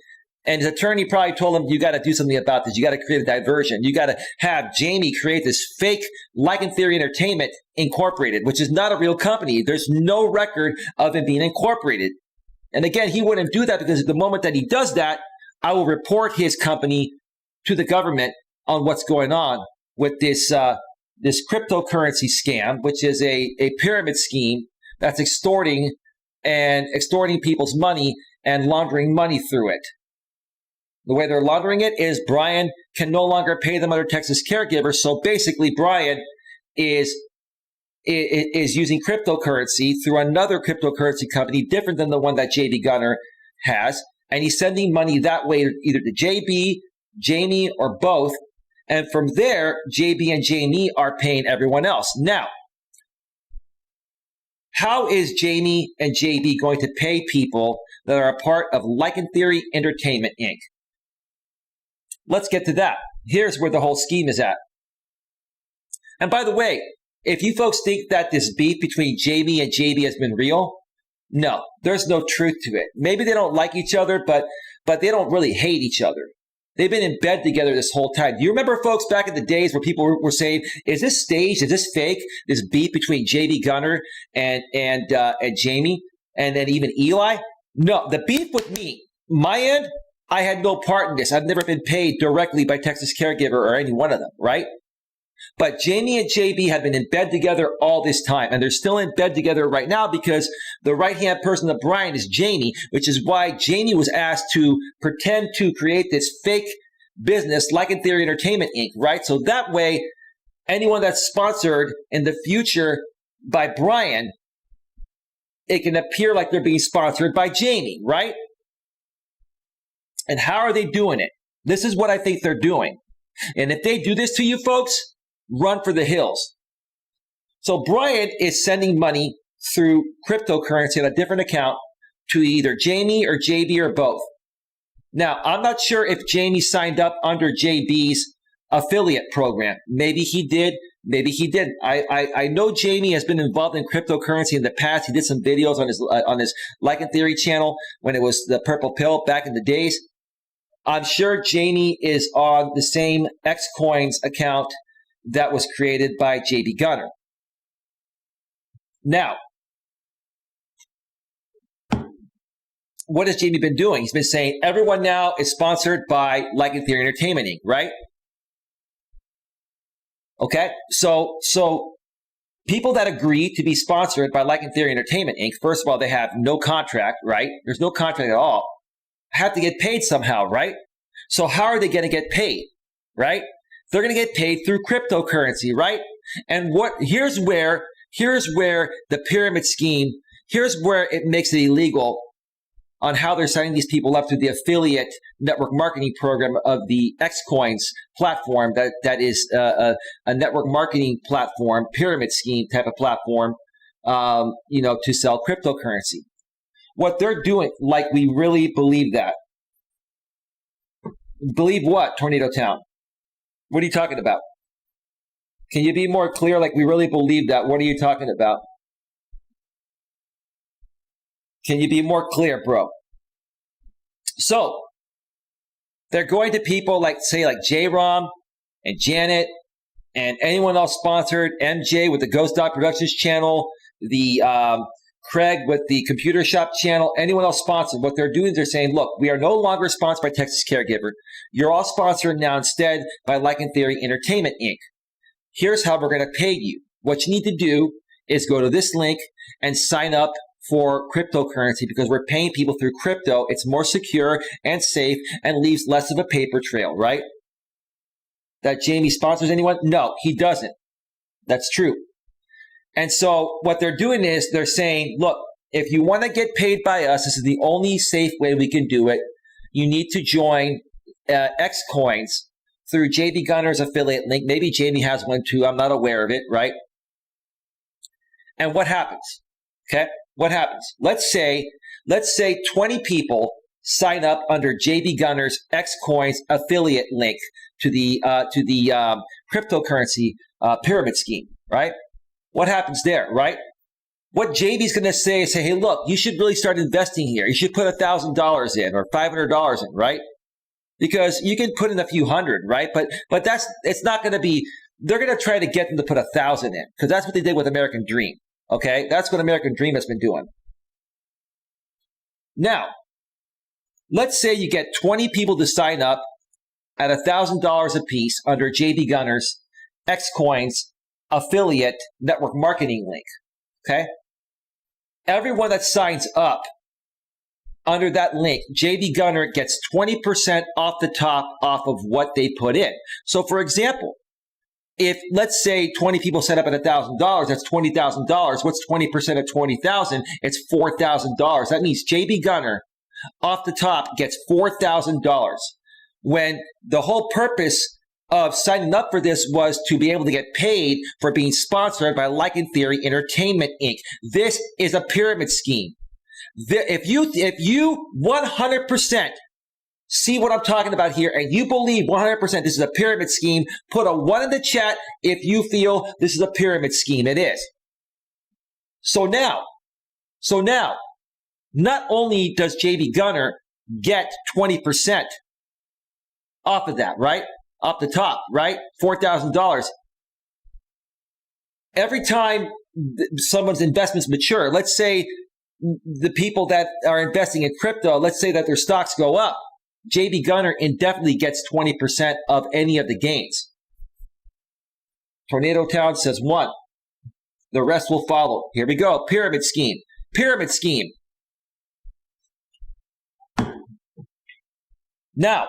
and his attorney probably told him, you got to do something about this. You got to create a diversion. You got to have Jamie create this fake Like in Theory Entertainment Incorporated, which is not a real company. There's no record of it being incorporated. And again, he wouldn't do that because at the moment that he does that, I will report his company to the government on what's going on with this cryptocurrency scam, which is a pyramid scheme that's extorting people's money and laundering money through it. The way they're laundering it is Brian can no longer pay them under Texas Caregiver. So basically, Brian is using cryptocurrency through another cryptocurrency company different than the one that JB Gunner has. And he's sending money that way either to JB, Jamie, or both. And from there, JB and Jamie are paying everyone else. Now, how is Jamie and JB going to pay people that are a part of Like in Theory Entertainment Inc.? Let's get to that. Here's where the whole scheme is at. And by the way, if you folks think that this beef between Jamie and JB has been real, No, there's no truth to it. Maybe they don't like each other, but they don't really hate each other. They've been in bed together this whole time. Do you remember, folks, back in the days where people were saying, is this staged? Is this fake? This beef between J.B. Gunner and Jamie, and then even Eli? No, the beef with me, my end, I had no part in this. I've never been paid directly by Texas Caregiver or any one of them, right? But Jamie and JB have been in bed together all this time, and they're still in bed together right now because the right-hand person of Brian is Jamie, which is why Jamie was asked to pretend to create this fake business, Like in Theory Entertainment, Inc., right? So that way, anyone that's sponsored in the future by Brian, it can appear like they're being sponsored by Jamie, right? And how are they doing it? This is what I think they're doing. And if they do this to you folks, run for the hills. So Brian is sending money through cryptocurrency on a different account to either Jamie or JB or both. Now, I'm not sure if Jamie signed up under JB's affiliate program. Maybe he did. Maybe he didn't. I know Jamie has been involved in cryptocurrency in the past. He did some videos on his Like in Theory channel when it was the Purple Pill back in the days. I'm sure Jamie is on the same Xcoins account that was created by JB Gunner. Now, what has Jamie been doing? He's been saying everyone now is sponsored by Like in Theory Entertainment, Inc., right? Okay, so people that agree to be sponsored by Like in Theory Entertainment, Inc., first of all, they have no contract, right? There's no contract at all. Have to get paid somehow, right? So how are they going to get paid, right? They're going to get paid through cryptocurrency, right? And here's where the pyramid scheme, here's where it makes it illegal on how they're signing these people up through the affiliate network marketing program of the Xcoins platform that is a network marketing platform, pyramid scheme type of platform, to sell cryptocurrency. What they're doing, like we really believe that. Believe what, Tornado Town? What are you talking about? Can you be more clear? Like we really believe that. What are you talking about? Can you be more clear, bro? So, they're going to people like, say, like J-Rom and Janet and anyone else sponsored, MJ with the Ghost Dog Productions channel, the Craig with the Computer Shop channel, anyone else sponsored. What they're doing is they're saying, look, we are no longer sponsored by Texas Caregiver. You're all sponsored now instead by Like in Theory Entertainment, Inc. Here's how we're going to pay you. What you need to do is go to this link and sign up for cryptocurrency because we're paying people through crypto. It's more secure and safe and leaves less of a paper trail, right? That Jamie sponsors anyone? No, he doesn't. That's true. And so what they're doing is they're saying, look, if you want to get paid by us, this is the only safe way we can do it. You need to join Xcoins through JB Gunner's affiliate link. Maybe Jamie has one too. I'm not aware of it, right? And what happens? Okay, what happens? Let's say 20 people sign up under JB Gunner's Xcoins affiliate link to the cryptocurrency pyramid scheme, right? What happens there, right? What JB's going to say is, hey, look, you should really start investing here. You should put $1,000 in or $500 in, right? Because you can put in a few hundred, right? But it's not going to be. They're going to try to get them to put 1,000 in because that's what they did with American Dream. Okay, that's what American Dream has been doing. Now, let's say you get 20 people to sign up at $1,000 a piece under JB Gunner's Xcoins affiliate network marketing link. Okay, everyone that signs up under that link, JB Gunner gets 20% off the top off of what they put in. So, for example, if let's say 20 people set up at $1,000, that's $20,000. What's 20% of 20,000? It's $4,000. That means JB Gunner off the top gets $4,000. When the whole purpose of signing up for this was to be able to get paid for being sponsored by Like in Theory Entertainment, Inc. This is a pyramid scheme. If you 100% see what I'm talking about here and you believe 100% this is a pyramid scheme, put a 1 in the chat if you feel this is a pyramid scheme. It is. So now, not only does JB Gunner get 20% off of that, right? Off the top, right? $4,000. Every time someone's investments mature, let's say the people that are investing in crypto, let's say that their stocks go up, JB Gunner indefinitely gets 20% of any of the gains. Tornado Town says 1. The rest will follow. Here we go. Pyramid scheme. Pyramid scheme. Now,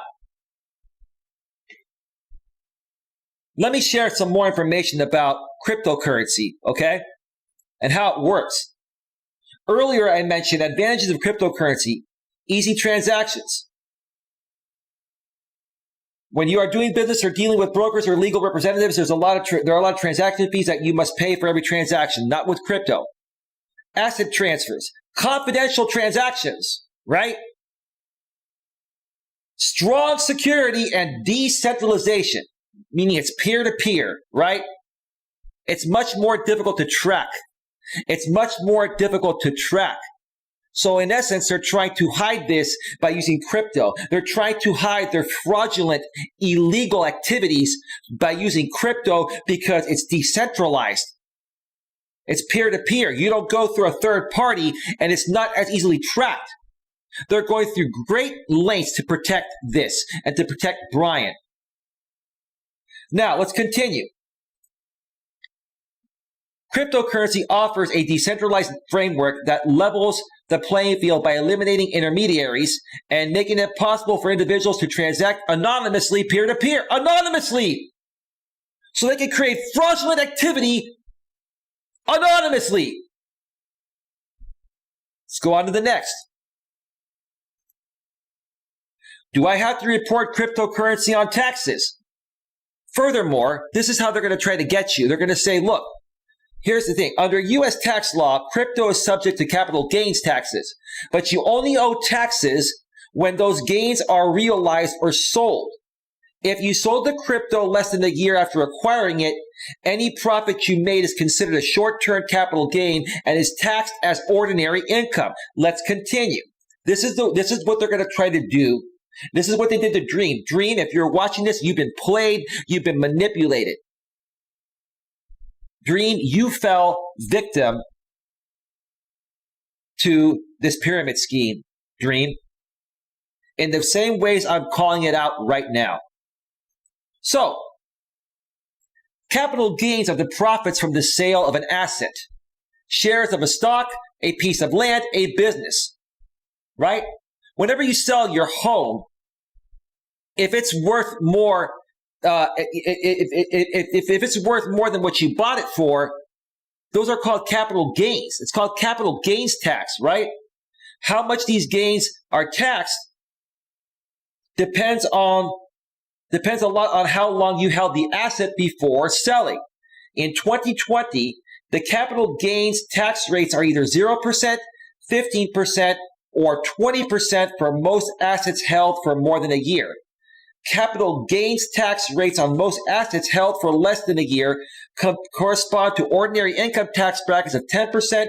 let me share some more information about cryptocurrency, okay? And how it works. Earlier, I mentioned advantages of cryptocurrency. Easy transactions. When you are doing business or dealing with brokers or legal representatives, there are a lot of transaction fees that you must pay for every transaction, not with crypto. Asset transfers, confidential transactions, right? Strong security and decentralization, meaning it's peer-to-peer, right? It's much more difficult to track. It's much more difficult to track. So in essence, they're trying to hide this by using crypto. They're trying to hide their fraudulent, illegal activities by using crypto because it's decentralized. It's peer-to-peer. You don't go through a third party, and it's not as easily tracked. They're going through great lengths to protect this and to protect Brian. Now, let's continue. Cryptocurrency offers a decentralized framework that levels the playing field by eliminating intermediaries and making it possible for individuals to transact anonymously, peer-to-peer, anonymously. So they can create fraudulent activity anonymously. Let's go on to the next. Do I have to report cryptocurrency on taxes? Furthermore, this is how they're going to try to get you. They're going to say, look, here's the thing. Under U.S. tax law, crypto is subject to capital gains taxes, but you only owe taxes when those gains are realized or sold. If you sold the crypto less than a year after acquiring it, any profit you made is considered a short-term capital gain and is taxed as ordinary income. Let's continue. This is what they're going to try to do. This is what they did to Dream. Dream, if you're watching this, you've been played, you've been manipulated. Dream, you fell victim to this pyramid scheme, Dream, in the same ways I'm calling it out right now. So, capital gains are the profits from the sale of an asset, shares of a stock, a piece of land, a business, right? Whenever you sell your home, if it's worth more, if it's worth more than what you bought it for, those are called capital gains. It's called capital gains tax, right? How much these gains are taxed depends a lot on how long you held the asset before selling. In 2020, the capital gains tax rates are either 0%, 15%, or 20% for most assets held for more than a year. Capital gains tax rates on most assets held for less than a year correspond to ordinary income tax brackets of 10%,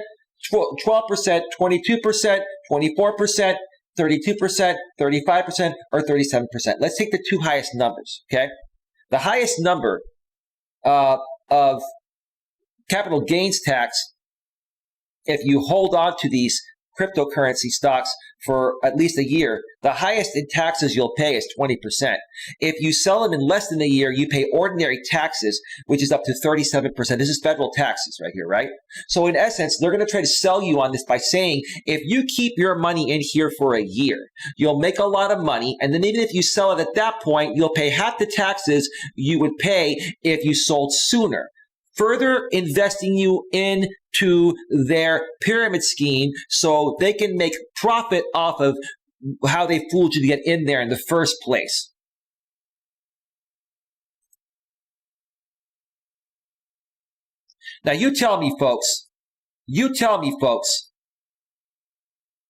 12%, 22%, 24%, 32%, 35%, or 37%. Let's take the two highest numbers, okay? The highest number of capital gains tax, if you hold on to these cryptocurrency stocks for at least a year, the highest in taxes you'll pay is 20%. If you sell them in less than a year, you pay ordinary taxes, which is up to 37%. This is federal taxes right here, right? So in essence, they're going to try to sell you on this by saying, if you keep your money in here for a year, you'll make a lot of money. And then even if you sell it at that point, you'll pay half the taxes you would pay if you sold sooner, further investing you into their pyramid scheme so they can make profit off of how they fooled you to get in there in the first place. Now you tell me, folks,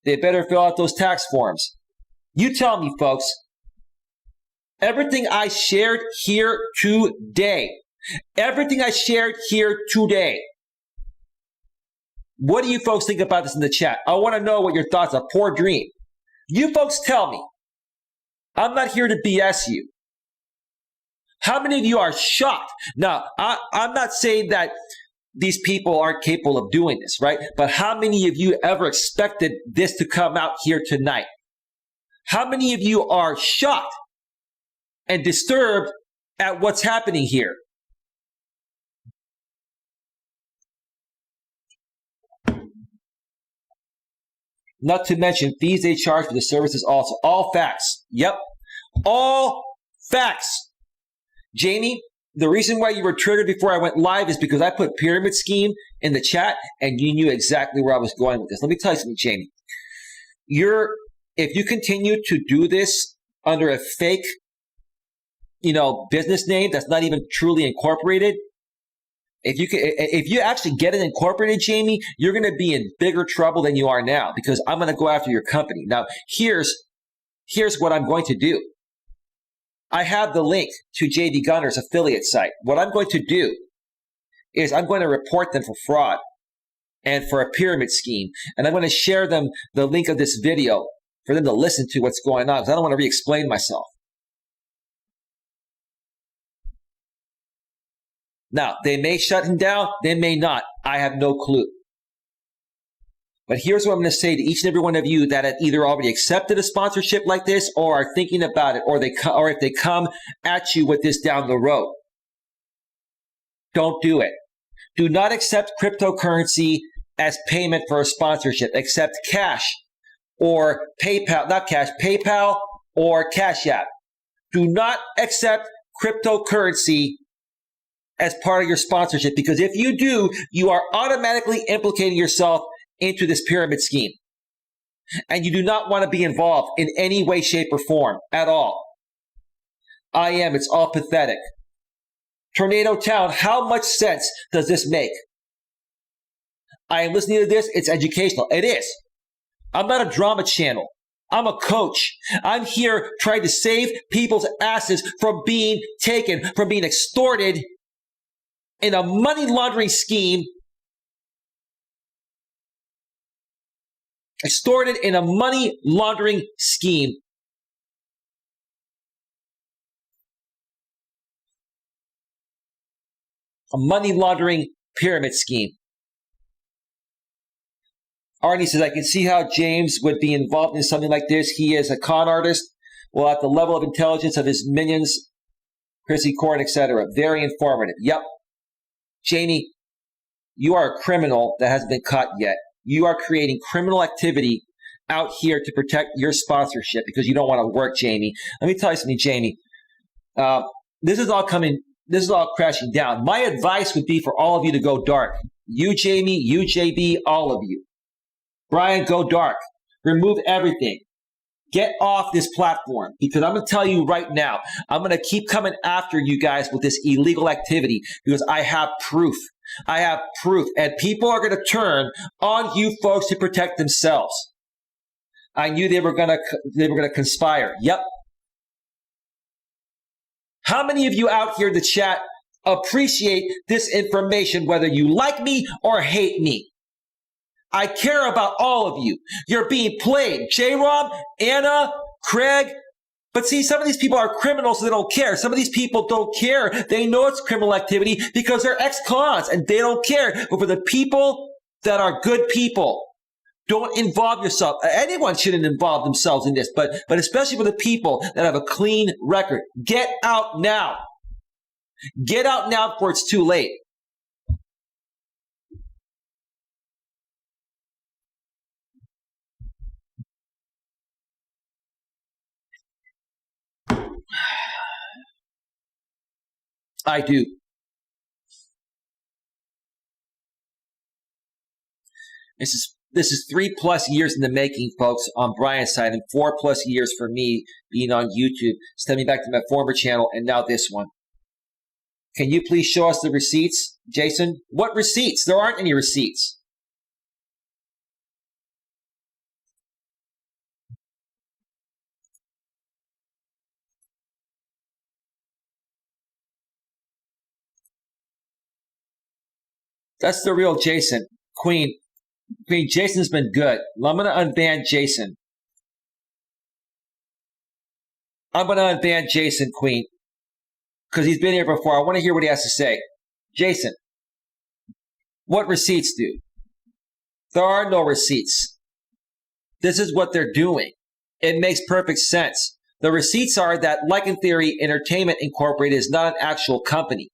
they better fill out those tax forms. You tell me, folks, everything I shared here today, What do you folks think about this in the chat? I want to know what your thoughts are. Poor dream. You folks tell me. I'm not here to BS you. How many of you are shocked? Now, I'm not saying that these people aren't capable of doing this, right? But how many of you ever expected this to come out here tonight? How many of you are shocked and disturbed at what's happening here? Not to mention fees they charge for the services also. All facts. Yep. All facts. Jamie, the reason why you were triggered before I went live is because I put pyramid scheme in the chat and you knew exactly where I was going with this. Let me tell you something, Jamie. If you continue to do this under a fake, business name that's not even truly incorporated, if you actually get it incorporated, Jamie, you're going to be in bigger trouble than you are now because I'm going to go after your company. Now, here's what I'm going to do. I have the link to JD Gunner's affiliate site. What I'm going to do is I'm going to report them for fraud and for a pyramid scheme. And I'm going to share them the link of this video for them to listen to what's going on because I don't want to re-explain myself. Now, they may shut him down. They may not. I have no clue. But here's what I'm going to say to each and every one of you that have either already accepted a sponsorship like this or are thinking about it, or if they come at you with this down the road. Don't do it. Do not accept cryptocurrency as payment for a sponsorship. Accept cash or PayPal, not cash, PayPal or Cash App. Do not accept cryptocurrency as part of your sponsorship, because if you do, you are automatically implicating yourself into this pyramid scheme. And you do not want to be involved in any way, shape, or form at all. It's all pathetic. Tornado Town, how much sense does this make? I am listening to this. It's educational. It is. I'm not a drama channel. I'm a coach. I'm here trying to save people's asses from being taken, from being extorted in a money laundering scheme. Extorted in a money laundering scheme. A money laundering pyramid scheme. Arnie says, I can see how James would be involved in something like this. He is a con artist. Well, at the level of intelligence of his minions, Chrissy Corn, etc. Very informative. Yep. Jamie, you are a criminal that hasn't been caught yet. You are creating criminal activity out here to protect your sponsorship because you don't want to work, Jamie. Let me tell you something, Jamie. This is all crashing down. My advice would be for all of you to go dark. You, Jamie, you, JB, all of you. Brian, go dark. Remove everything. Get off this platform, because I'm going to tell you right now, I'm going to keep coming after you guys with this illegal activity because I have proof. I have proof, and people are going to turn on you folks to protect themselves. I knew they were going to conspire. Yep. How many of you out here in the chat appreciate this information, whether you like me or hate me? I care about all of you. You're being played. J-Rob, Anna, Craig. But see, some of these people are criminals, so they don't care. Some of these people don't care. They know it's criminal activity because they're ex-cons and they don't care. But for the people that are good people, don't involve yourself. Anyone shouldn't involve themselves in this, but especially for the people that have a clean record. Get out now. Get out now before it's too late. I do. This is 3+ years in the making, folks, on Brian's side, and 4+ years for me being on YouTube, stemming back to my former channel, and now this one. Can you please show us the receipts, Jason? What receipts? There aren't any receipts. That's the real Jason. Queen, Queen, Jason's been good. I'm going to unban Jason. I'm going to unban Jason, Queen, because he's been here before. I want to hear what he has to say. Jason, what receipts, dude? There are no receipts. This is what they're doing. It makes perfect sense. The receipts are that, like in theory, Entertainment Incorporated is not an actual company.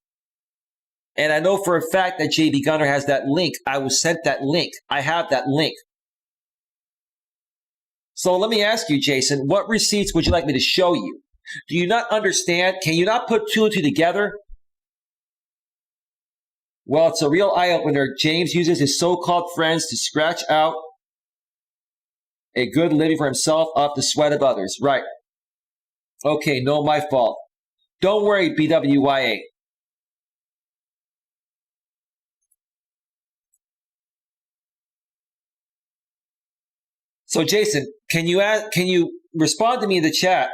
And I know for a fact that JB Gunner has that link. I was sent that link. I have that link. So let me ask you, Jason, what receipts would you like me to show you? Do you not understand? Can you not put two and two together? Well, it's a real eye-opener. James uses his so-called friends to scratch out a good living for himself off the sweat of others. Right. Okay, no, my fault. Don't worry, BWYA. So, Jason, can you respond to me in the chat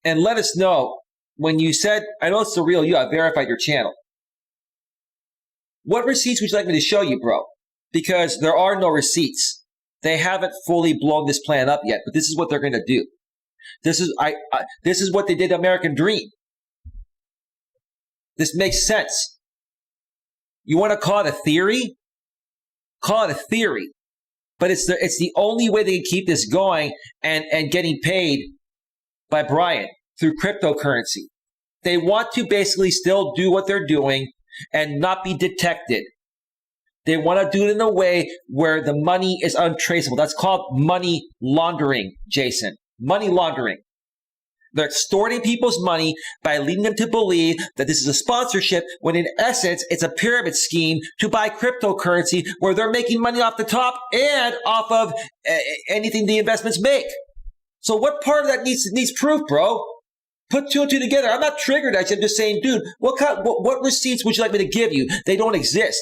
and let us know when you said, I know it's the real you, I verified your channel. What receipts would you like me to show you, bro? Because there are no receipts. They haven't fully blown this plan up yet, but this is what they're going to do. This is what they did to American Dream. This makes sense. You want to call it a theory? Call it a theory. But it's the only way they can keep this going and getting paid by Brian through cryptocurrency. They want to basically still do what they're doing and not be detected. They want to do it in a way where the money is untraceable. That's called money laundering, Jason. Money laundering. They're extorting people's money by leading them to believe that this is a sponsorship when in essence, it's a pyramid scheme to buy cryptocurrency where they're making money off the top and off of anything the investments make. So what part of that needs proof, bro? Put two and two together. I'm not triggered at you. I'm just saying, dude, what receipts would you like me to give you? They don't exist.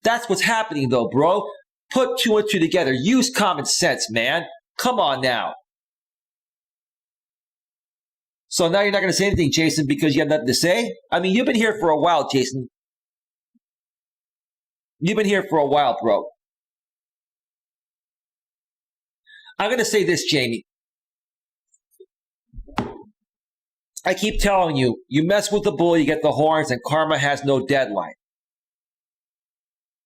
That's what's happening though, bro. Put two and two together. Use common sense, man. Come on now. So now you're not going to say anything, Jason, because you have nothing to say? I mean, you've been here for a while, Jason. You've been here for a while, bro. I'm going to say this, Jamie. I keep telling you, you mess with the bull, you get the horns, and karma has no deadline.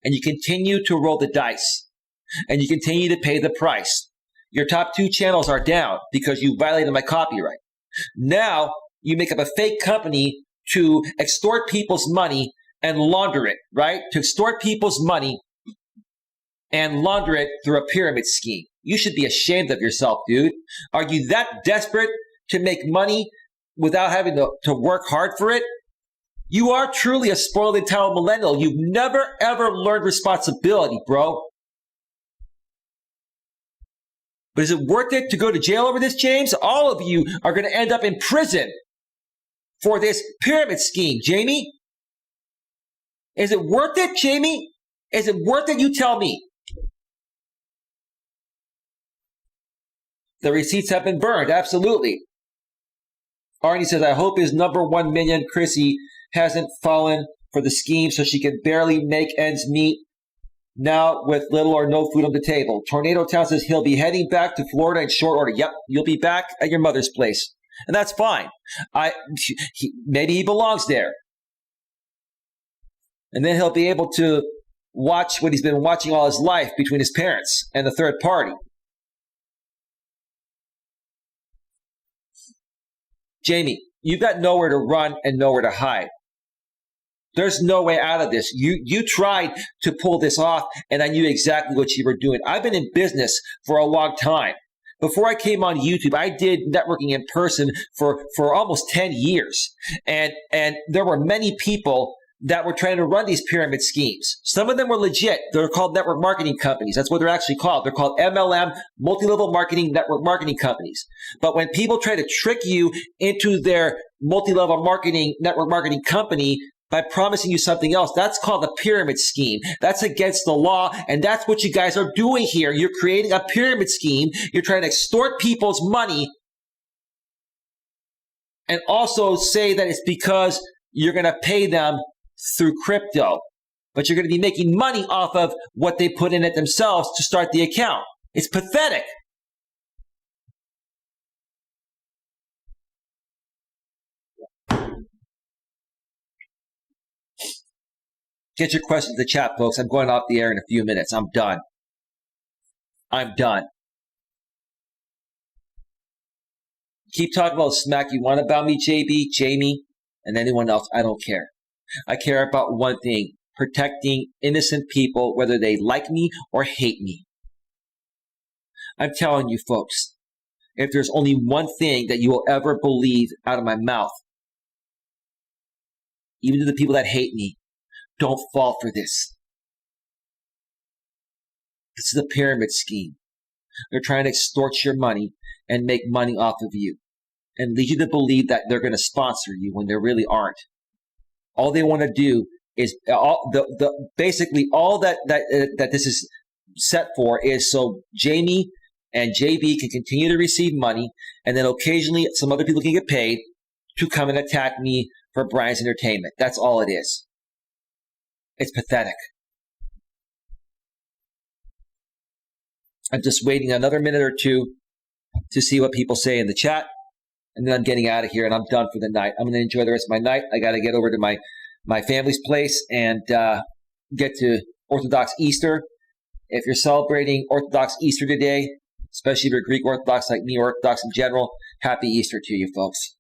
And you continue to roll the dice. And you continue to pay the price. Your top two channels are down because you violated my copyright. Now, you make up a fake company to extort people's money and launder it, right? To extort people's money and launder it through a pyramid scheme. You should be ashamed of yourself, dude. Are you that desperate to make money without having to work hard for it? You are truly a spoiled, entitled millennial. You've never, ever learned responsibility, bro. But is it worth it to go to jail over this, James? All of you are going to end up in prison for this pyramid scheme, Jamie. Is it worth it, Jamie? Is it worth it? You tell me. The receipts have been burned, absolutely. Arnie says, I hope his number 1 million, Chrissy, hasn't fallen for the scheme so she can barely make ends meet now with little or no food on the table. Tornado Town says he'll be heading back to Florida in short order. Yep, you'll be back at your mother's place. And that's fine. Maybe he belongs there. And then he'll be able to watch what he's been watching all his life between his parents and the third party. Jamie, you've got nowhere to run and nowhere to hide. There's no way out of this. You tried to pull this off, and I knew exactly what you were doing. I've been in business for a long time. Before I came on YouTube, I did networking in person for almost 10 years. And there were many people that were trying to run these pyramid schemes. Some of them were legit. They're called network marketing companies. That's what they're actually called. They're called MLM, multi-level marketing, network marketing companies. But when people try to trick you into their multi-level marketing, network marketing company by promising you something else, that's called a pyramid scheme. That's against the law, and that's what you guys are doing here. You're creating a pyramid scheme. You're trying to extort people's money and also say that it's because you're going to pay them through crypto. but you're going to be making money off of what they put in it themselves to start the account. It's pathetic. Get your questions in the chat, folks. I'm going off the air in a few minutes. I'm done. Keep talking about smack you want about me, JB, Jamie, and anyone else. I don't care. I care about one thing: protecting innocent people, whether they like me or hate me. I'm telling you, folks, if there's only one thing that you will ever believe out of my mouth, even to the people that hate me, don't fall for this. This is a pyramid scheme. They're trying to extort your money and make money off of you and lead you to believe that they're going to sponsor you when they really aren't. All they want to do is basically all that this is set for is so Jamie and JB can continue to receive money, and then occasionally some other people can get paid to come and attack me for Brian's entertainment. That's all it is. It's pathetic. I'm just waiting another minute or two to see what people say in the chat, and then I'm getting out of here, and I'm done for the night. I'm going to enjoy the rest of my night. I got to get over to my family's place and get to Orthodox Easter. If you're celebrating Orthodox Easter today, especially if you're Greek Orthodox like me, or Orthodox in general, happy Easter to you, folks.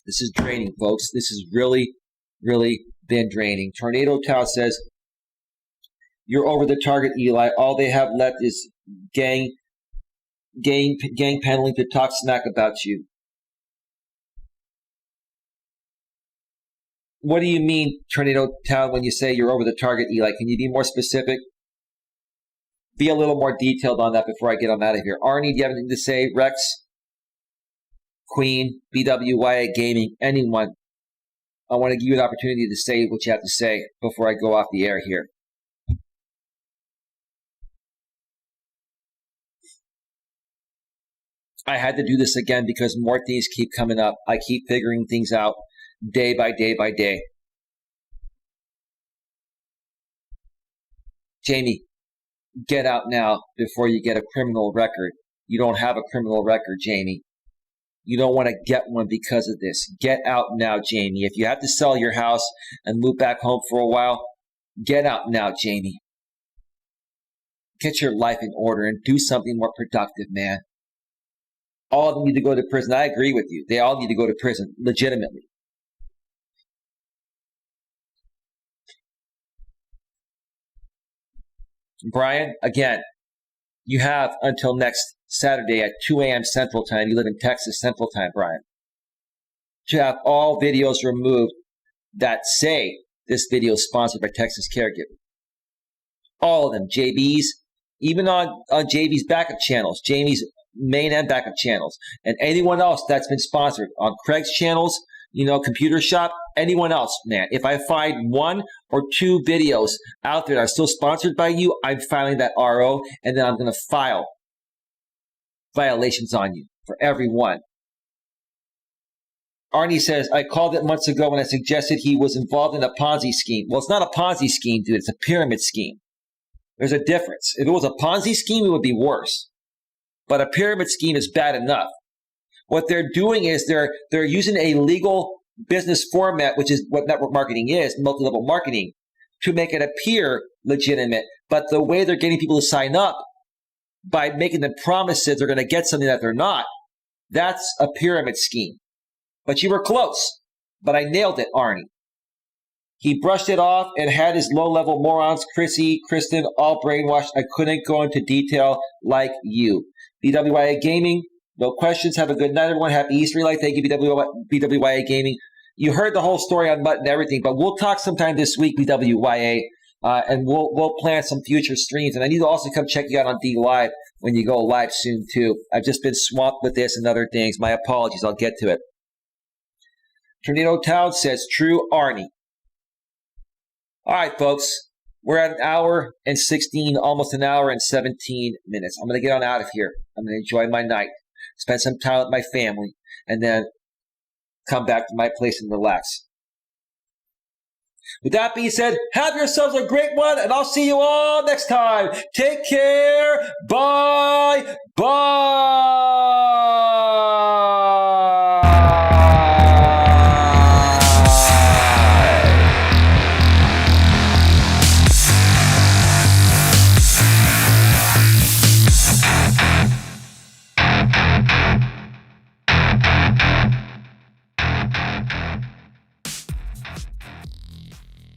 This is draining, folks. This is really, really been draining. Tornado Town says, you're over the target, Eli. All they have left is gang paneling to talk smack about you. What do you mean, Tornado Town, when you say you're over the target, Eli? Can you be more specific? Be a little more detailed on that before I get on out of here. Arnie, do you have anything to say? Rex? Queen, BWYA Gaming, anyone. I want to give you an opportunity to say what you have to say before I go off the air here. I had to do this again because more things keep coming up. I keep figuring things out day by day by day. Jamie, get out now before you get a criminal record. You don't have a criminal record, Jamie. You don't want to get one because of this. Get out now, Jamie. If you have to sell your house and move back home for a while, get out now, Jamie. Get your life in order and do something more productive, man. All of them need to go to prison. I agree with you. They all need to go to prison, legitimately. Brian, again, you have until next Saturday at 2 a.m. Central Time. You live in Texas Central Time, Brian. To have all videos removed that say this video is sponsored by Texas Caregiver. All of them. JB's, even on JB's backup channels, Jamie's main and backup channels, and anyone else that's been sponsored on Craig's channels, Computer Shop, anyone else, man. If I find one or two videos out there that are still sponsored by you, I'm filing that RO, and then I'm going to file violations on you for every one. Arnie says, I called it months ago when I suggested he was involved in a Ponzi scheme. Well, it's not a Ponzi scheme, dude. It's a pyramid scheme. There's a difference. If it was a Ponzi scheme, it would be worse. But a pyramid scheme is bad enough. What they're doing is they're using a legal business format, which is what network marketing is, multi-level marketing, to make it appear legitimate. But the way they're getting people to sign up by making them promises they're going to get something that they're not, that's a pyramid scheme. But you were close. But I nailed it, Arnie. He brushed it off and had his low-level morons, Kristen, all brainwashed. I couldn't go into detail like you. BWYA Gaming, no questions. Have a good night, everyone. Happy Easter, Eli. Thank you, BWYA Gaming. You heard the whole story on Mutt and everything, but we'll talk sometime this week, BWYA, and we'll plan some future streams. And I need to also come check you out on D Live when you go live soon, too. I've just been swamped with this and other things. My apologies. I'll get to it. Tornado Town says, true, Arnie. All right, folks. We're at an hour and 16, almost an hour and 17 minutes. I'm going to get on out of here. I'm going to enjoy my night. spend some time with my family, and then come back to my place and relax. With that being said, have yourselves a great one, and I'll see you all next time. Take care. Bye.